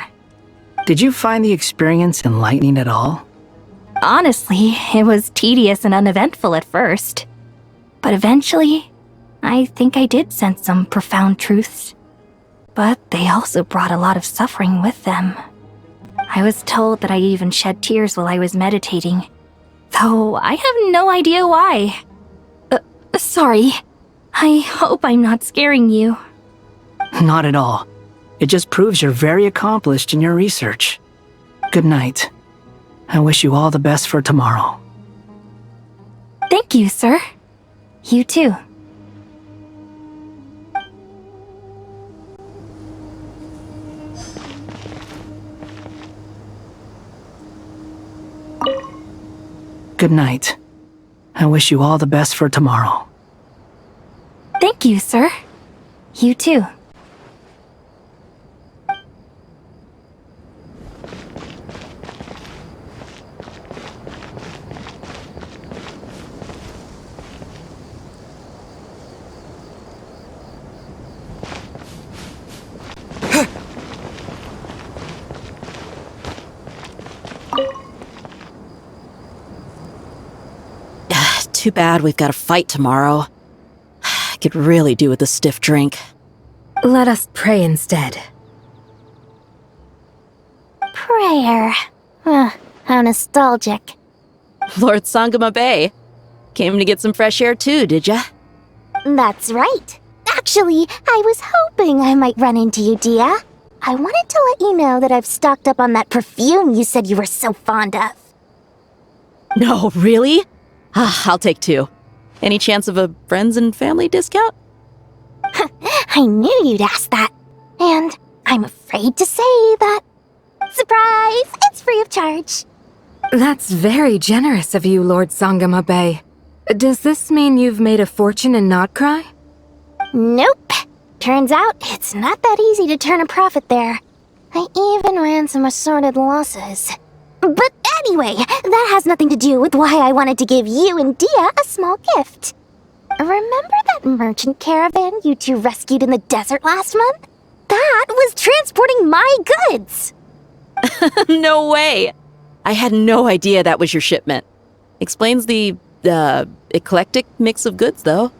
Did you find the experience enlightening at all? Honestly, it was tedious and uneventful at first. But eventually, I think I did sense some profound truths. But they also brought a lot of suffering with them. I was told that I even shed tears while I was meditating, though I have no idea why. Sorry. I hope I'm not scaring you. Not at all. It just proves you're very accomplished in your research. Good night. I wish you all the best for tomorrow. Thank you, sir. You too. Good night. I wish you all the best for tomorrow. Thank you, sir. You too. Too bad we've got a fight tomorrow. I could really do with a stiff drink. Let us pray instead. Prayer. How nostalgic. Lord Sangama Bay. Came to get some fresh air too, did ya? That's right. Actually, I was hoping I might run into you, Dia. I wanted to let you know that I've stocked up on that perfume you said you were so fond of. No, really? I'll take 2. Any chance of a friends and family discount? I knew you'd ask that. And I'm afraid to say that... Surprise! It's free of charge. That's very generous of you, Lord Sangama Bay. Does this mean you've made a fortune in Notcry? Nope. Turns out it's not that easy to turn a profit there. I even ran some assorted losses. But anyway, that has nothing to do with why I wanted to give you and Dia a small gift. Remember that merchant caravan you two rescued in the desert last month? That was transporting my goods! No way! I had no idea that was your shipment. Explains the, eclectic mix of goods, though.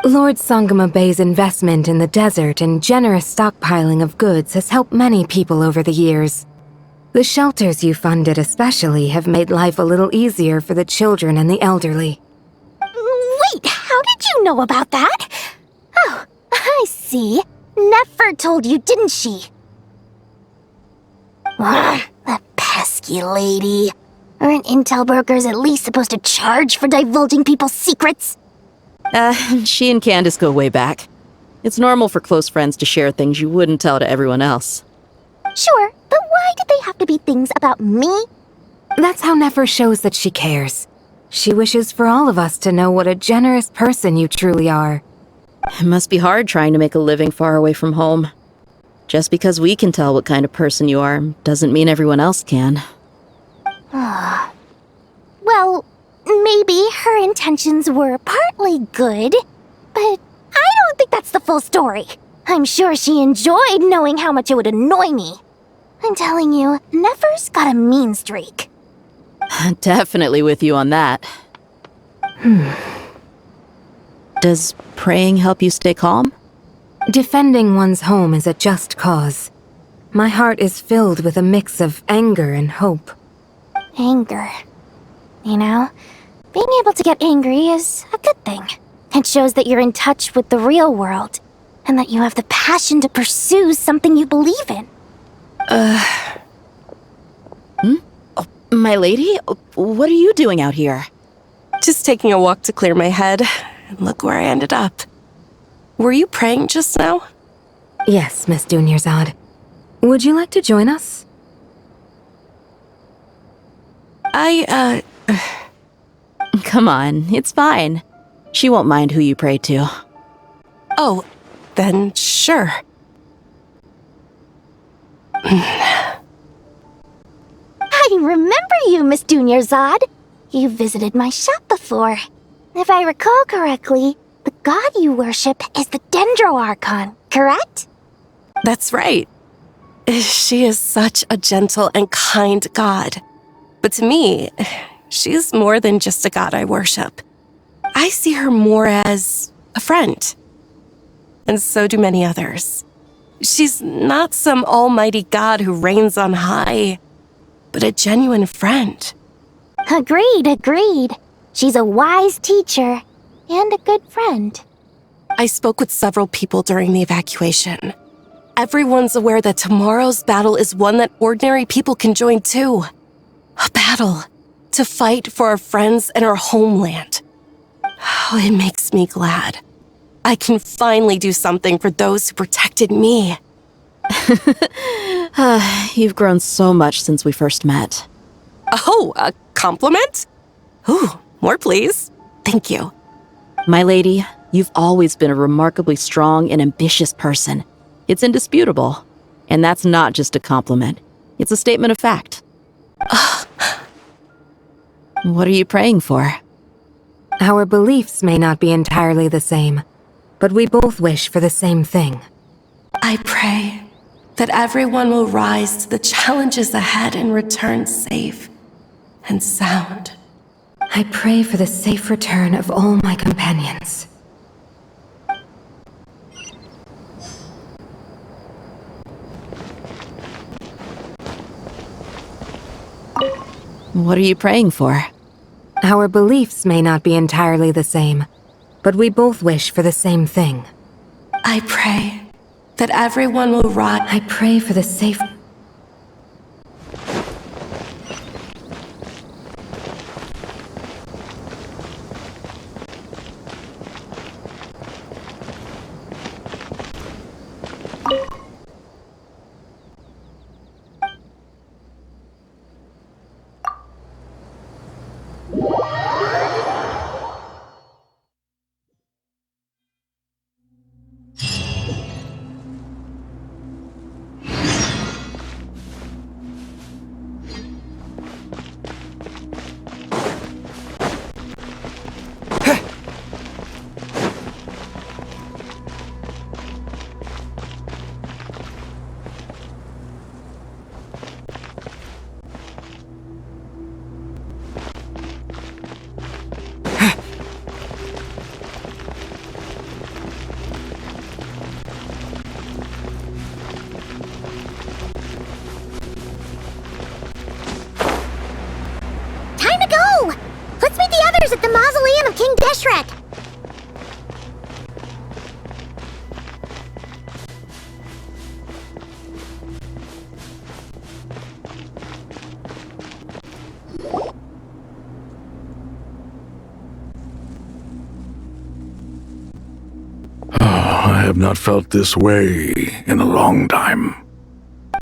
Lord Sangama Bay's investment in the desert and generous stockpiling of goods has helped many people over the years. The shelters you funded especially have made life a little easier for the children and the elderly. Wait, how did you know about that? Oh, I see. Nefer told you, didn't she? That pesky lady. Aren't intel brokers at least supposed to charge for divulging people's secrets? She and Candace go way back. It's normal for close friends to share things you wouldn't tell to everyone else. Sure, but why did they have to be things about me? That's how Nefer shows that she cares. She wishes for all of us to know what a generous person you truly are. It must be hard trying to make a living far away from home. Just because we can tell what kind of person you are doesn't mean everyone else can. Well, maybe her intentions were partly good, but I don't think that's the full story. I'm sure she enjoyed knowing how much it would annoy me. I'm telling you, Nefer's got a mean streak. Definitely with you on that. Does praying help you stay calm? Defending one's home is a just cause. My heart is filled with a mix of anger and hope. Anger. You know, being able to get angry is a good thing. It shows that you're in touch with the real world, and that you have the passion to pursue something you believe in. Oh, my lady? What are you doing out here? Just taking a walk to clear my head, and look where I ended up. Were you praying just now? Yes, Miss Dunyarzad. Would you like to join us? Come on, it's fine. She won't mind who you pray to. Oh, then sure. I remember you, Miss Dunyarzad. You visited my shop before. If I recall correctly, the god you worship is the Dendro Archon, correct? That's right. She is such a gentle and kind god. But to me, she's more than just a god I worship. I see her more as a friend. And so do many others. She's not some almighty god who reigns on high, but a genuine friend. Agreed. She's a wise teacher and a good friend. I spoke with several people during the evacuation. Everyone's aware that tomorrow's battle is one that ordinary people can join too. A battle to fight for our friends and our homeland. Oh, it makes me glad. I can finally do something for those who protected me. You've grown so much since we first met. Oh, a compliment? Ooh, more please. Thank you. My lady, you've always been a remarkably strong and ambitious person. It's indisputable. And that's not just a compliment. It's a statement of fact. What are you praying for? Our beliefs may not be entirely the same, but we both wish for the same thing. I pray that everyone will rise to the challenges ahead and return safe and sound. I pray for the safe return of all my companions. What are you praying for? Our beliefs may not be entirely the same, but we both wish for the same thing. I pray that everyone will rise. I pray for the safe... At the mausoleum of King Deshret! I have not felt this way in a long time.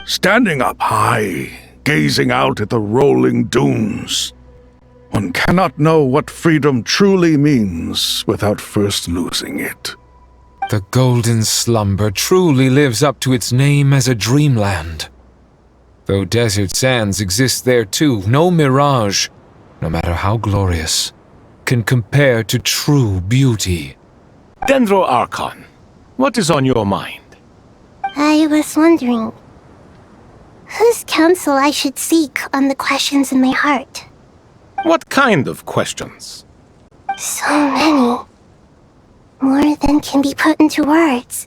Standing up high, gazing out at the rolling dunes. One cannot know what freedom truly means without first losing it. The golden slumber truly lives up to its name as a dreamland. Though desert sands exist there too, no mirage, no matter how glorious, can compare to true beauty. Dendro Archon, what is on your mind? I was wondering whose counsel I should seek on the questions in my heart. What kind of questions? So many. More than can be put into words.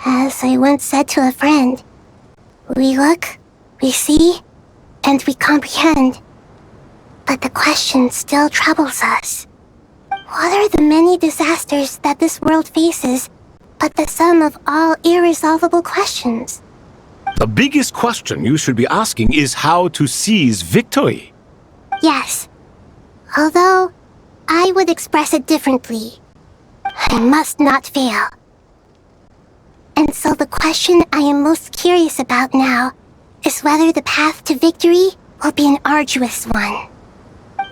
As I once said to a friend, We look, we see, and we comprehend. But the question still troubles us. What are the many disasters that this world faces, but the sum of all irresolvable questions? The biggest question you should be asking is how to seize victory. Yes. Although, I would express it differently. I must not fail. And so the question I am most curious about now is whether the path to victory will be an arduous one.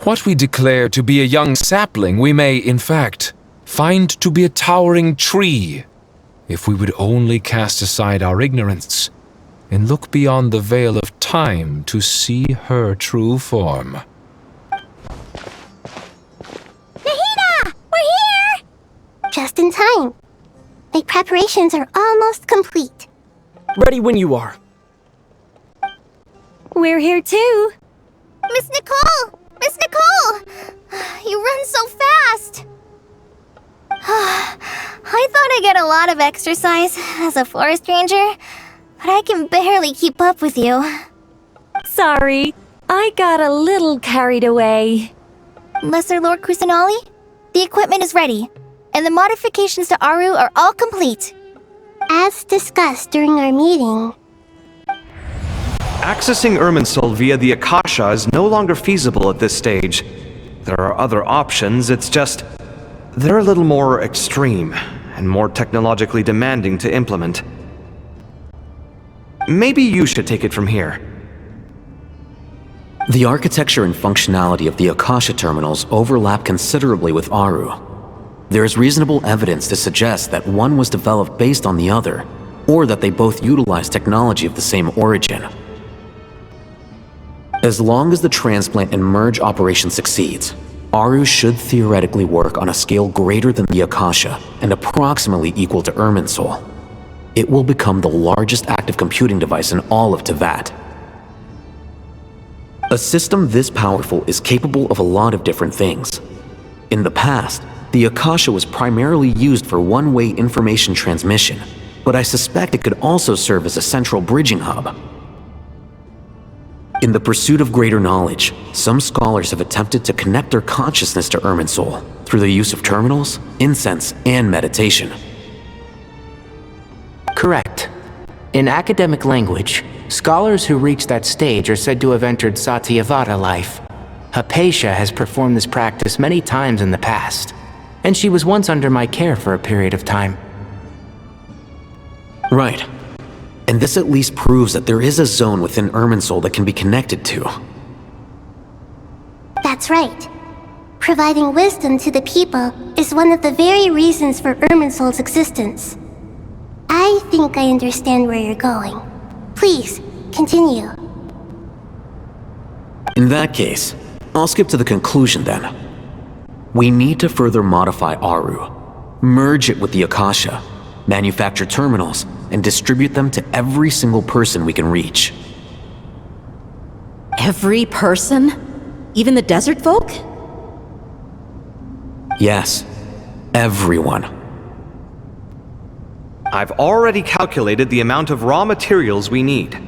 What we declare to be a young sapling, we may, in fact, find to be a towering tree, if we would only cast aside our ignorance and look beyond the veil of time to see her true form. Nahida! We're here! Just in time. My preparations are almost complete. Ready when you are. We're here too. Miss Nicole! Miss Nicole! You run so fast! I thought I'd get a lot of exercise as a forest ranger, but I can barely keep up with you. Sorry, I got a little carried away. Lesser Lord Kusanali, the equipment is ready, and the modifications to Aru are all complete. As discussed during our meeting, Accessing Irminsul via the Akasha is no longer feasible at this stage. There are other options, it's just... they're a little more extreme, and more technologically demanding to implement. Maybe you should take it from here. The architecture and functionality of the Akasha terminals overlap considerably with Aru. There is reasonable evidence to suggest that one was developed based on the other, or that they both utilize technology of the same origin. As long as the transplant and merge operation succeeds, Aru should theoretically work on a scale greater than the Akasha and approximately equal to Irminsul. It will become the largest active computing device in all of Teyvat. A system this powerful is capable of a lot of different things. In the past, the Akasha was primarily used for one-way information transmission, but I suspect it could also serve as a central bridging hub. In the pursuit of greater knowledge, some scholars have attempted to connect their consciousness to Irminsul through the use of terminals, incense, and meditation. Correct. In academic language, scholars who reach that stage are said to have entered Satyavada life. Hypatia has performed this practice many times in the past, and she was once under my care for a period of time. Right. And this at least proves that there is a zone within Irminsul that can be connected to. that's right. Providing wisdom to the people is one of the very reasons for Irminsul's existence. I think I understand where you're going. Please, continue. In that case, I'll skip to the conclusion then. We need to further modify Aru, merge it with the Akasha, manufacture terminals, and distribute them to every single person we can reach. Every person? Even the desert folk? Yes, everyone. I've already calculated the amount of raw materials we need.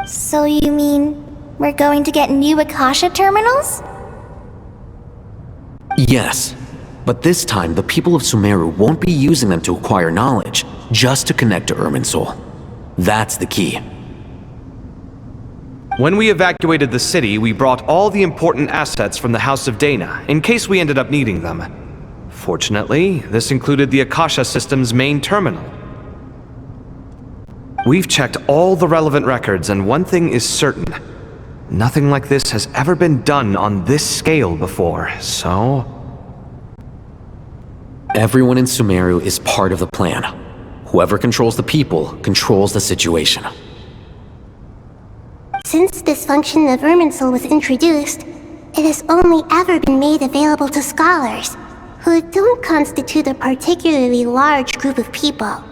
So you mean we're going to get new Akasha terminals? Yes, but this time the people of Sumeru won't be using them to acquire knowledge, just to connect to Irminsul. That's the key. When we evacuated the city, we brought all the important assets from the House of Dana, in case we ended up needing them. Fortunately, this included the Akasha system's main terminal. We've checked all the relevant records, and one thing is certain. Nothing like this has ever been done on this scale before, so... Everyone in Sumeru is part of the plan. Whoever controls the people controls the situation. Since this function of Irminsul was introduced, it has only ever been made available to scholars, who don't constitute a particularly large group of people.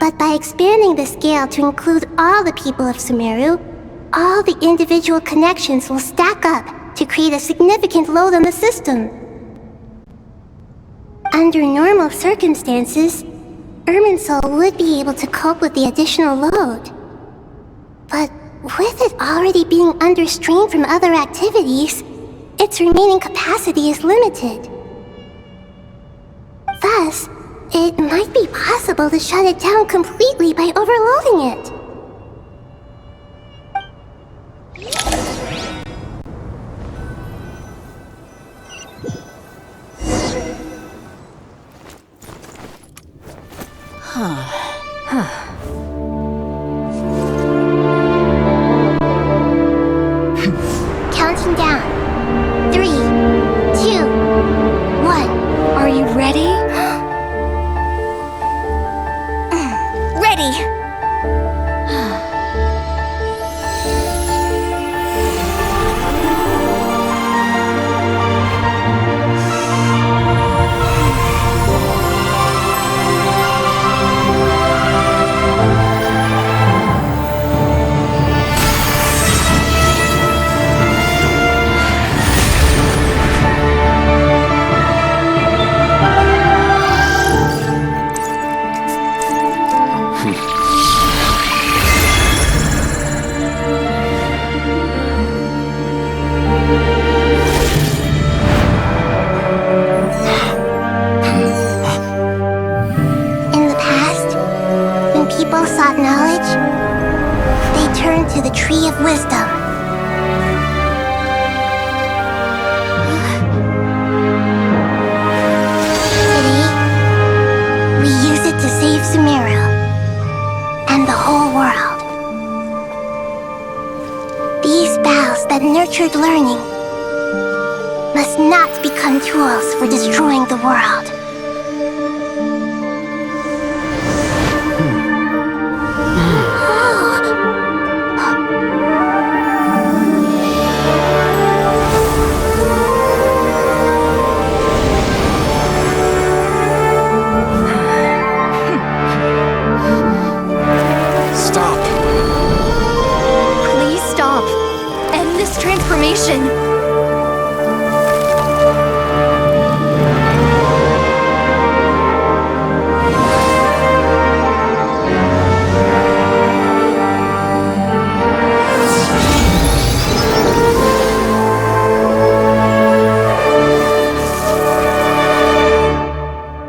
But by expanding the scale to include all the people of Sumeru, all the individual connections will stack up to create a significant load on the system. Under normal circumstances, Irminsul would be able to cope with the additional load. But with it already being under strain from other activities, its remaining capacity is limited. Thus, it might be possible to shut it down completely by overloading it. Counting down. 3, 2, 1. Are you ready? Ready! In the past, when people sought knowledge, they turned to the Tree of Wisdom. Today, we use it to save Sumeru and the whole world. These boughs that nurtured learning must not become tools for destroying the world. Stop. Please stop. End this transformation.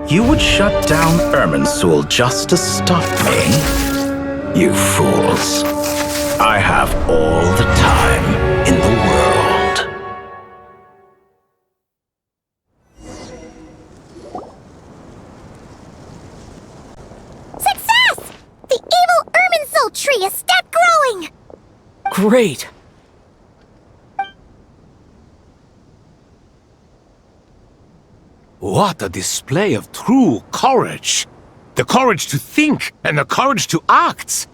You would shut down Irminsul just to stop me? You fools. I have all the time in the world. Success! The evil Irminsul tree is stopped growing! Great! What a display of true courage! The courage to think and the courage to act!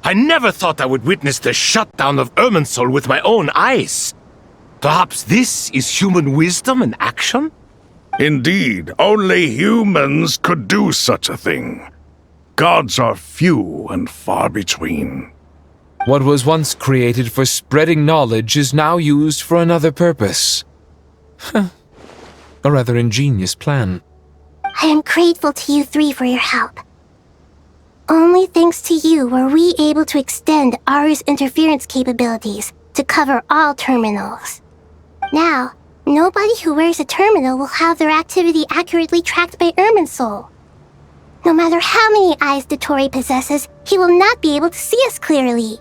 I never thought I would witness the shutdown of Irminsul with my own eyes. Perhaps this is human wisdom in action? Indeed, only humans could do such a thing. Gods are few and far between. What was once created for spreading knowledge is now used for another purpose. A rather ingenious plan. I am grateful to you three for your help. Only thanks to you were we able to extend Aru's interference capabilities to cover all terminals. Now, nobody who wears a terminal will have their activity accurately tracked by Irminsul. No matter how many eyes Dotori possesses, he will not be able to see us clearly.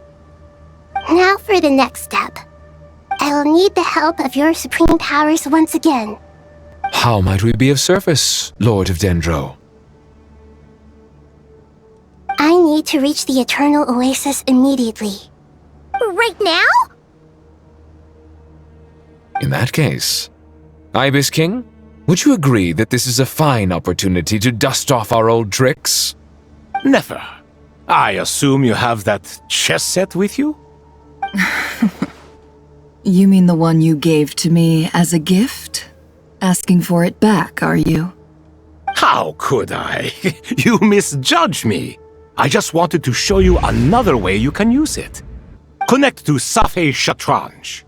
Now for the next step. I will need the help of your supreme powers once again. How might we be of service, Lord of Dendro? I need to reach the Eternal Oasis immediately. Right now? In that case, Ibis King, would you agree that this is a fine opportunity to dust off our old tricks? Never. I assume you have that chess set with you? You mean the one you gave to me as a gift? Asking for it back, are you? How could I? You misjudge me. I just wanted to show you another way you can use it. Connect to Safei Shatranj.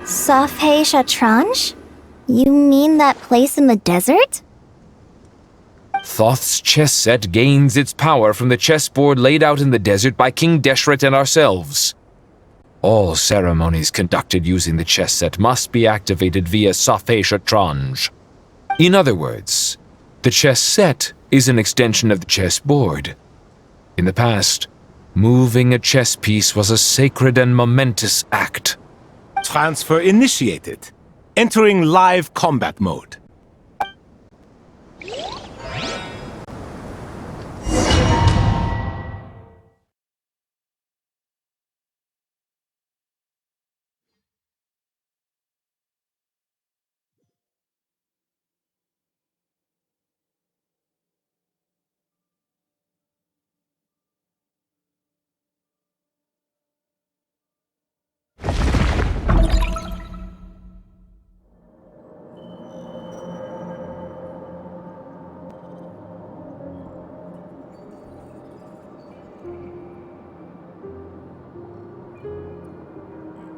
Safei Shatranj? You mean that place in the desert? Thoth's chess set gains its power from the chessboard laid out in the desert by King Deshret and ourselves. All ceremonies conducted using the chess set must be activated via Safhe Shatranj. In other words, the chess set is an extension of the chessboard. In the past, moving a chess piece was a sacred and momentous act. Transfer initiated. Entering live combat mode.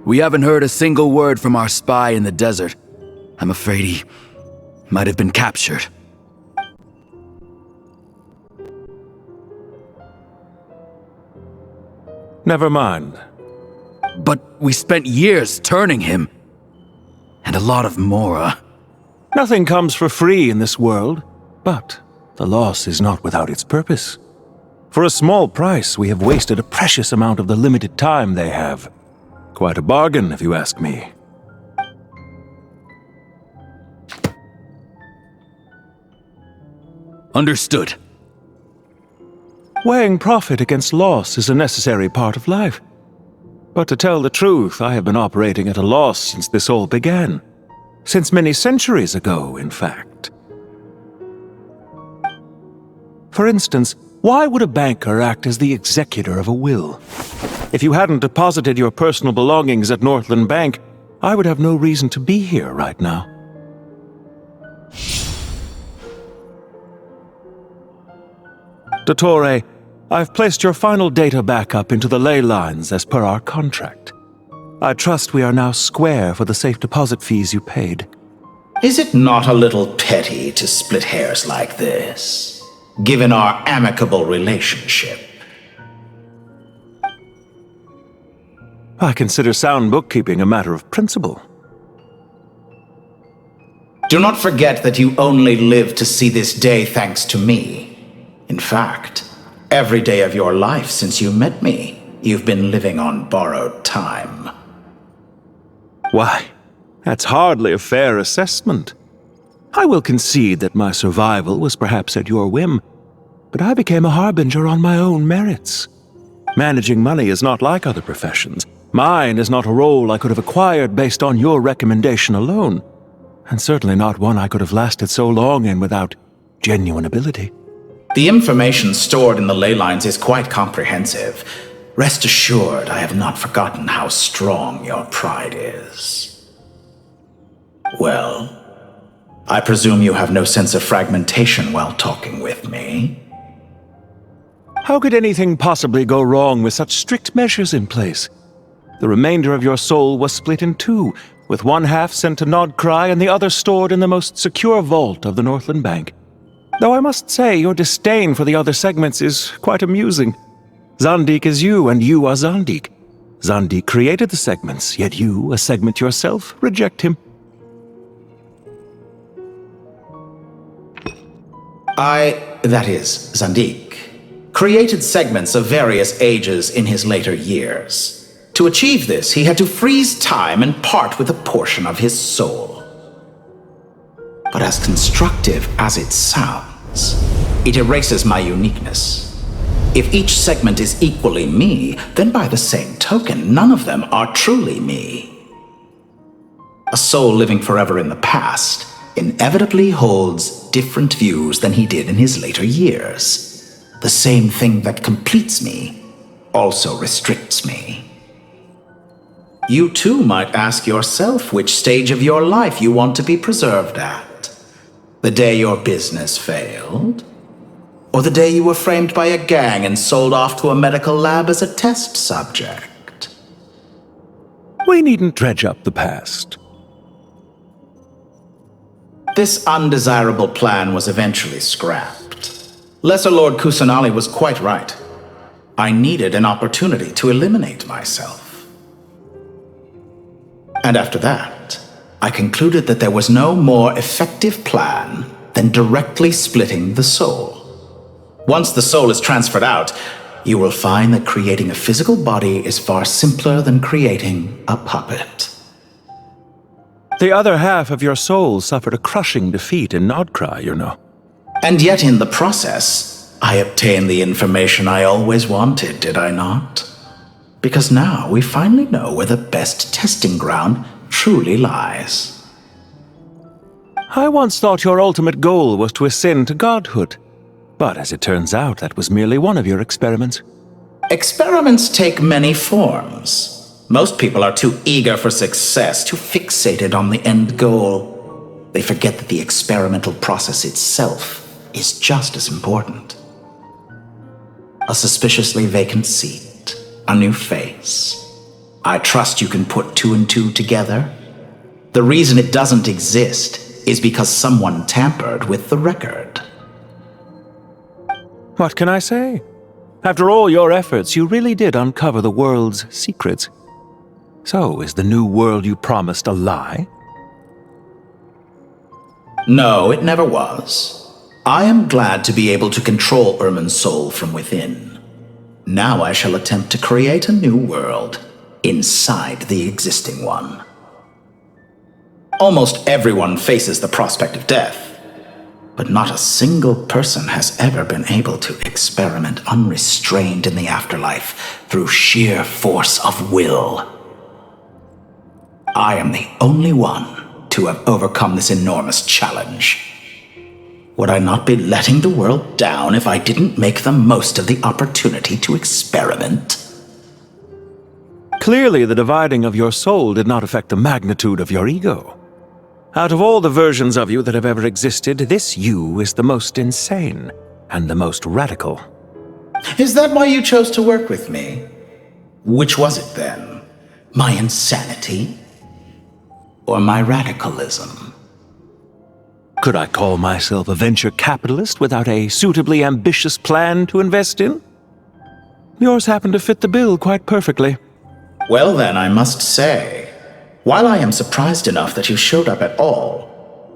We haven't heard a single word from our spy in the desert. I'm afraid he might have been captured. Never mind. But we spent years turning him. And a lot of Mora. Nothing comes for free in this world, but the loss is not without its purpose. For a small price, we have wasted a precious amount of the limited time they have. Quite a bargain, if you ask me. Understood. Weighing profit against loss is a necessary part of life. But to tell the truth, I have been operating at a loss since this all began. Since many centuries ago, in fact. For instance, why would a banker act as the executor of a will? If you hadn't deposited your personal belongings at Northland Bank, I would have no reason to be here right now. Dottore, I've placed your final data backup into the ley lines as per our contract. I trust we are now square for the safe deposit fees you paid. Is it not a little petty to split hairs like this, given our amicable relationship? I consider sound bookkeeping a matter of principle. Do not forget that you only live to see this day thanks to me. In fact, every day of your life since you met me, you've been living on borrowed time. Why, that's hardly a fair assessment. I will concede that my survival was perhaps at your whim, but I became a harbinger on my own merits. Managing money is not like other professions. Mine is not a role I could have acquired based on your recommendation alone, and certainly not one I could have lasted so long in without genuine ability. The information stored in the ley lines is quite comprehensive. Rest assured, I have not forgotten how strong your pride is. Well, I presume you have no sense of fragmentation while talking with me. How could anything possibly go wrong with such strict measures in place? The remainder of your soul was split in two, with one half sent to Nodcry and the other stored in the most secure vault of the Northland Bank. Though I must say, your disdain for the other segments is quite amusing. Zandik is you, and you are Zandik. Zandik created the segments, yet you, a segment yourself, reject him. That is, Zandik, created segments of various ages in his later years. To achieve this, he had to freeze time and part with a portion of his soul. But as constructive as it sounds, it erases my uniqueness. If each segment is equally me, then by the same token, none of them are truly me. A soul living forever in the past inevitably holds different views than he did in his later years. The same thing that completes me also restricts me. You too might ask yourself which stage of your life you want to be preserved at. The day your business failed? Or the day you were framed by a gang and sold off to a medical lab as a test subject? We needn't dredge up the past. This undesirable plan was eventually scrapped. Lesser Lord Kusanali was quite right. I needed an opportunity to eliminate myself. And after that, I concluded that there was no more effective plan than directly splitting the soul. Once the soul is transferred out, you will find that creating a physical body is far simpler than creating a puppet. The other half of your soul suffered a crushing defeat in Nodcry, you know. And yet in the process, I obtained the information I always wanted, did I not? Because now we finally know where the best testing ground truly lies. I once thought your ultimate goal was to ascend to godhood. But as it turns out, that was merely one of your experiments. Experiments take many forms. Most people are too eager for success, too fixated on the end goal. They forget that the experimental process itself is just as important. A suspiciously vacant seat, a new face. I trust you can put two and two together. The reason it doesn't exist is because someone tampered with the record. What can I say? After all your efforts, you really did uncover the world's secrets. So, is the new world you promised a lie? No, it never was. I am glad to be able to control Irmin's soul from within. Now I shall attempt to create a new world inside the existing one. Almost everyone faces the prospect of death. But not a single person has ever been able to experiment unrestrained in the afterlife through sheer force of will. I am the only one to have overcome this enormous challenge. Would I not be letting the world down if I didn't make the most of the opportunity to experiment? Clearly, the dividing of your soul did not affect the magnitude of your ego. Out of all the versions of you that have ever existed, this you is the most insane and the most radical. Is that why you chose to work with me? Which was it then? My insanity? Or my radicalism? Could I call myself a venture capitalist without a suitably ambitious plan to invest in? Yours happened to fit the bill quite perfectly. Well then, I must say, while I am surprised enough that you showed up at all,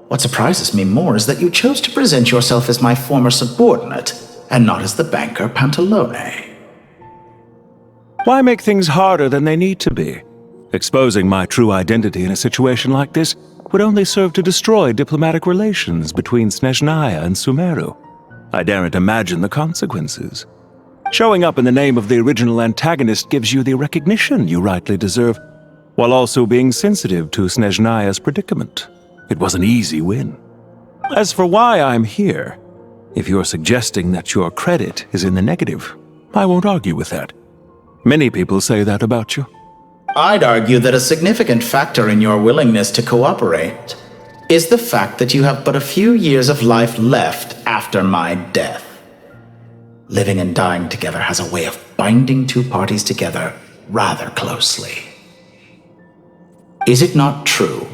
what surprises me more is that you chose to present yourself as my former subordinate, and not as the banker Pantalone. Why make things harder than they need to be? Exposing my true identity in a situation like this would only serve to destroy diplomatic relations between Snezhnaya and Sumeru. I daren't imagine the consequences. Showing up in the name of the original antagonist gives you the recognition you rightly deserve, while also being sensitive to Snezhnaya's predicament. It was an easy win. As for why I'm here, if you're suggesting that your credit is in the negative, I won't argue with that. Many people say that about you. I'd argue that a significant factor in your willingness to cooperate is the fact that you have but a few years of life left after my death. Living and dying together has a way of binding two parties together rather closely. Is it not true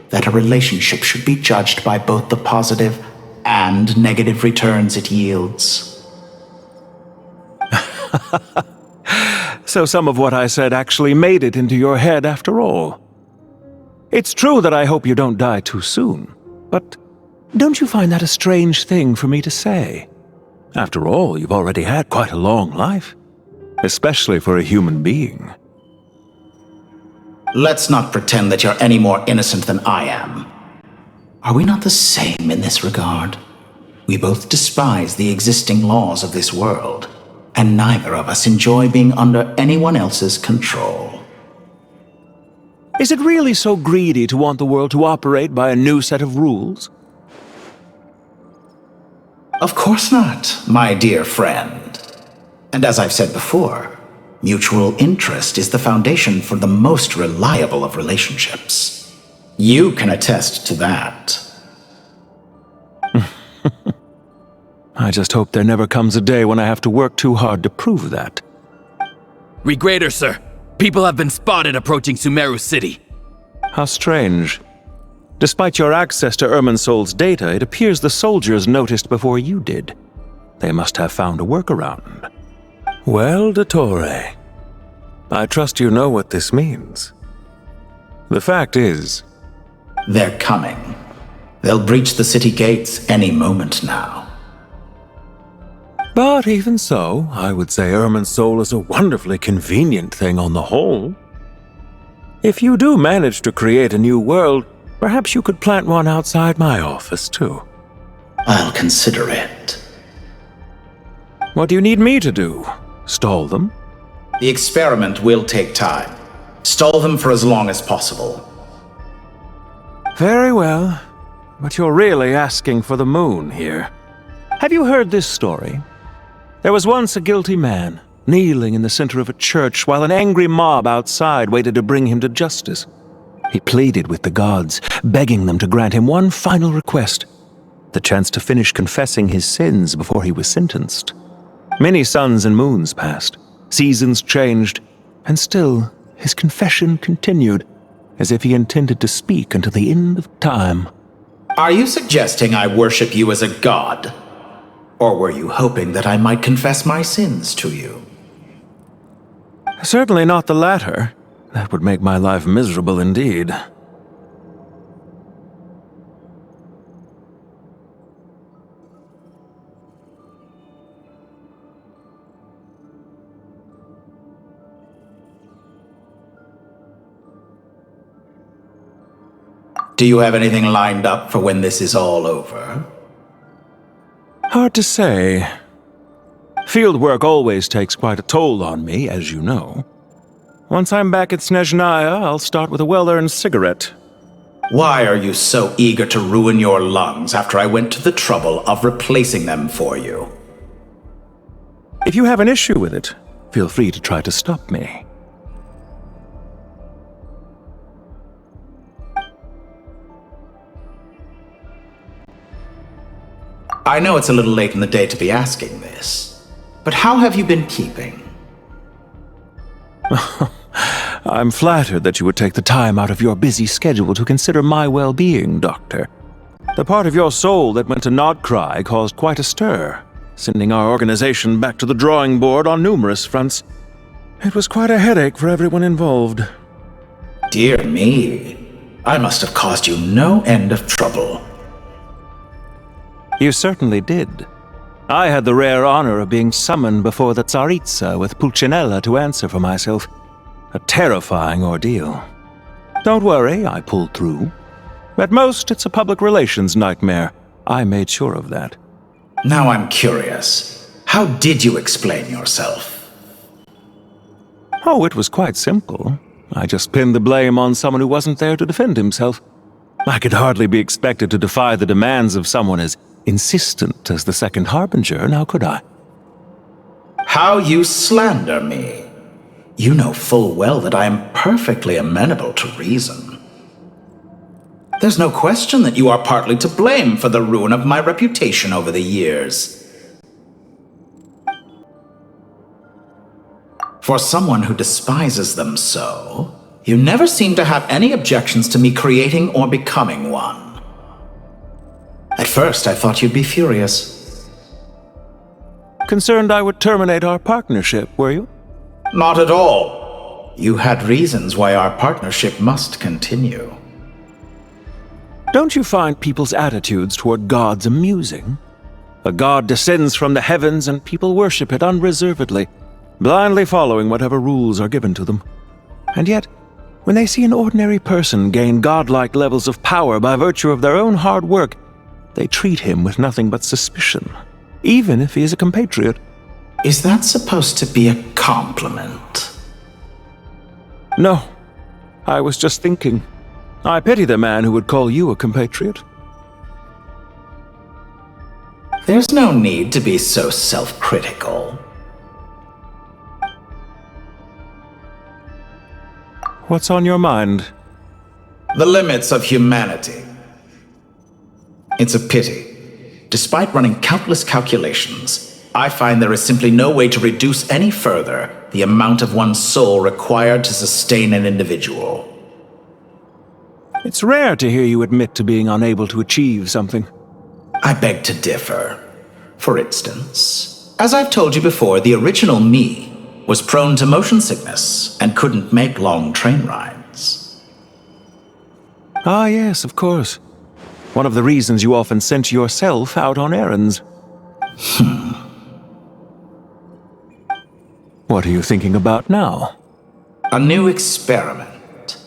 that a relationship should be judged by both the positive and negative returns it yields? So some of what I said actually made it into your head after all. It's true that I hope you don't die too soon, but don't you find that a strange thing for me to say? After all, you've already had quite a long life, especially for a human being. Let's not pretend that you're any more innocent than I am. Are we not the same in this regard? We both despise the existing laws of this world, and neither of us enjoy being under anyone else's control. Is it really so greedy to want the world to operate by a new set of rules? Of course not, my dear friend. And as I've said before, mutual interest is the foundation for the most reliable of relationships. You can attest to that. I just hope there never comes a day when I have to work too hard to prove that. Regrader, sir. People have been spotted approaching Sumeru City. How strange. Despite your access to Irminsol's data, it appears the soldiers noticed before you did. They must have found a workaround. Well, Dottore, I trust you know what this means. The fact is... They're coming. They'll breach the city gates any moment now. But even so, I would say Irminsol is a wonderfully convenient thing on the whole. If you do manage to create a new world, perhaps you could plant one outside my office, too. I'll consider it. What do you need me to do? Stall them? The experiment will take time. Stall them for as long as possible. Very well. But you're really asking for the moon here. Have you heard this story? There was once a guilty man, kneeling in the center of a church while an angry mob outside waited to bring him to justice. He pleaded with the gods, begging them to grant him one final request, the chance to finish confessing his sins before he was sentenced. Many suns and moons passed, seasons changed, and still his confession continued, as if he intended to speak until the end of time. Are you suggesting I worship you as a god? Or were you hoping that I might confess my sins to you? Certainly not the latter. That would make my life miserable indeed. Do you have anything lined up for when this is all over? Hard to say. Field work always takes quite a toll on me, as you know. Once I'm back at Snezhnaya, I'll start with a well-earned cigarette. Why are you so eager to ruin your lungs after I went to the trouble of replacing them for you? If you have an issue with it, feel free to try to stop me. I know it's a little late in the day to be asking this, but how have you been keeping? I'm flattered that you would take the time out of your busy schedule to consider my well-being, Doctor. The part of your soul that went to Nodcry caused quite a stir, sending our organization back to the drawing board on numerous fronts. It was quite a headache for everyone involved. Dear me, I must have caused you no end of trouble. You certainly did. I had the rare honor of being summoned before the Tsaritsa with Pulcinella to answer for myself. A terrifying ordeal. Don't worry, I pulled through. At most, it's a public relations nightmare. I made sure of that. Now I'm curious. How did you explain yourself? Oh, it was quite simple. I just pinned the blame on someone who wasn't there to defend himself. I could hardly be expected to defy the demands of someone as insistent as the Second Harbinger, now could I? How you slander me. You know full well that I am perfectly amenable to reason. There's no question that you are partly to blame for the ruin of my reputation over the years. For someone who despises them so, you never seem to have any objections to me creating or becoming one. At first, I thought you'd be furious. Concerned I would terminate our partnership, were you? Not at all. You had reasons why our partnership must continue. Don't you find people's attitudes toward gods amusing? A god descends from the heavens and people worship it unreservedly, blindly following whatever rules are given to them. And yet, when they see an ordinary person gain godlike levels of power by virtue of their own hard work, they treat him with nothing but suspicion, even if he is a compatriot. Is that supposed to be a compliment? No. I was just thinking. I pity the man who would call you a compatriot. There's no need to be so self-critical. What's on your mind? The limits of humanity. It's a pity. Despite running countless calculations, I find there is simply no way to reduce any further the amount of one's soul required to sustain an individual. It's rare to hear you admit to being unable to achieve something. I beg to differ. For instance, as I've told you before, the original me was prone to motion sickness and couldn't make long train rides. Ah, yes, of course. One of the reasons you often sent yourself out on errands. What are you thinking about now? A new experiment.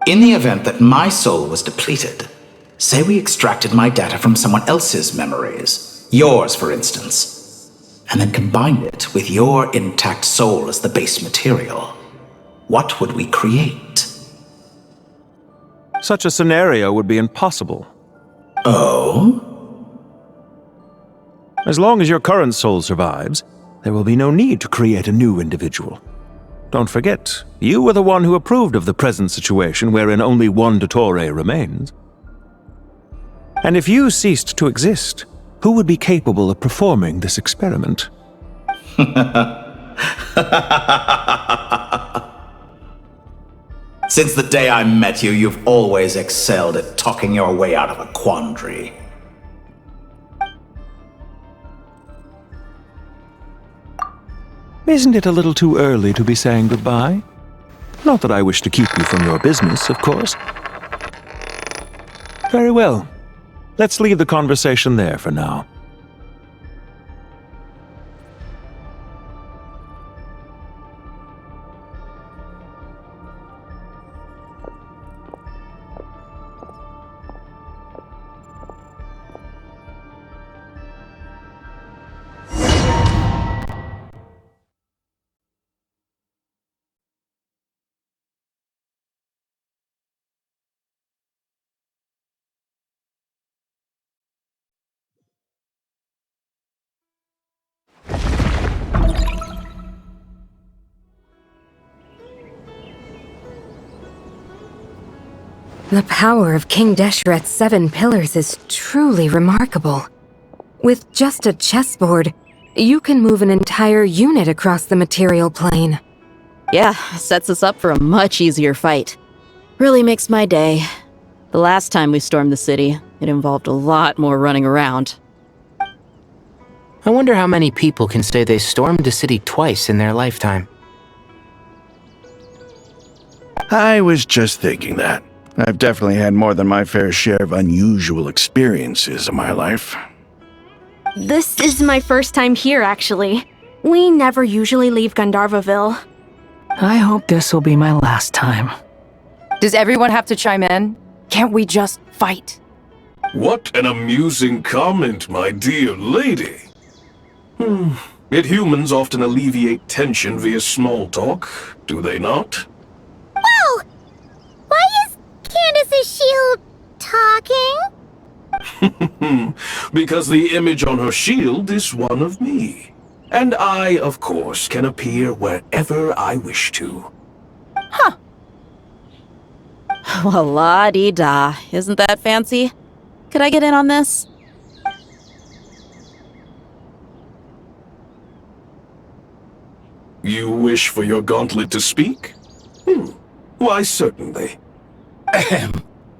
In the event that my soul was depleted, say we extracted my data from someone else's memories, yours for instance, and then combined it with your intact soul as the base material, what would we create? Such a scenario would be impossible. Oh? As long as your current soul survives, there will be no need to create a new individual. Don't forget, you were the one who approved of the present situation wherein only one Dottore remains. And if you ceased to exist, who would be capable of performing this experiment? Since the day I met you, you've always excelled at talking your way out of a quandary. Isn't it a little too early to be saying goodbye? Not that I wish to keep you from your business, of course. Very well. Let's leave the conversation there for now. The power of King Deshret's 7 pillars is truly remarkable. With just a chessboard, you can move an entire unit across the material plane. Yeah, sets us up for a much easier fight. Really makes my day. The last time we stormed the city, it involved a lot more running around. I wonder how many people can say they stormed a city twice in their lifetime. I was just thinking that. I've definitely had more than my fair share of unusual experiences in my life. This is my first time here, actually. We never usually leave Gandharvaville. I hope this will be my last time. Does everyone have to chime in? Can't we just fight? What an amusing comment, my dear lady. Yet humans often alleviate tension via small talk, do they not? Whoa! Why is Candace's shield talking? Because the image on her shield is one of me. And I, of course, can appear wherever I wish to. Huh. Well, la-dee-da. Isn't that fancy? Could I get in on this? You wish for your gauntlet to speak? Why, certainly. Ahem.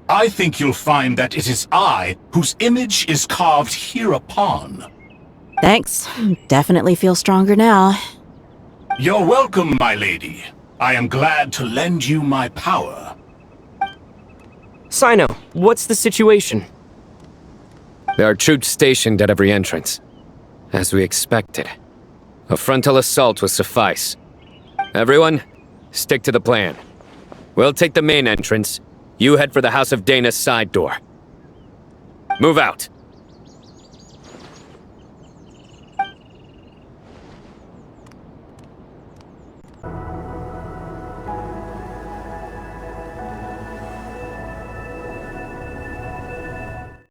I think you'll find that it is I whose image is carved hereupon. Thanks. Definitely feel stronger now. You're welcome, my lady. I am glad to lend you my power. Sino, what's the situation? There are troops stationed at every entrance. As we expected. A frontal assault will suffice. Everyone, stick to the plan. We'll take the main entrance. You head for the House of Dana's side door. Move out.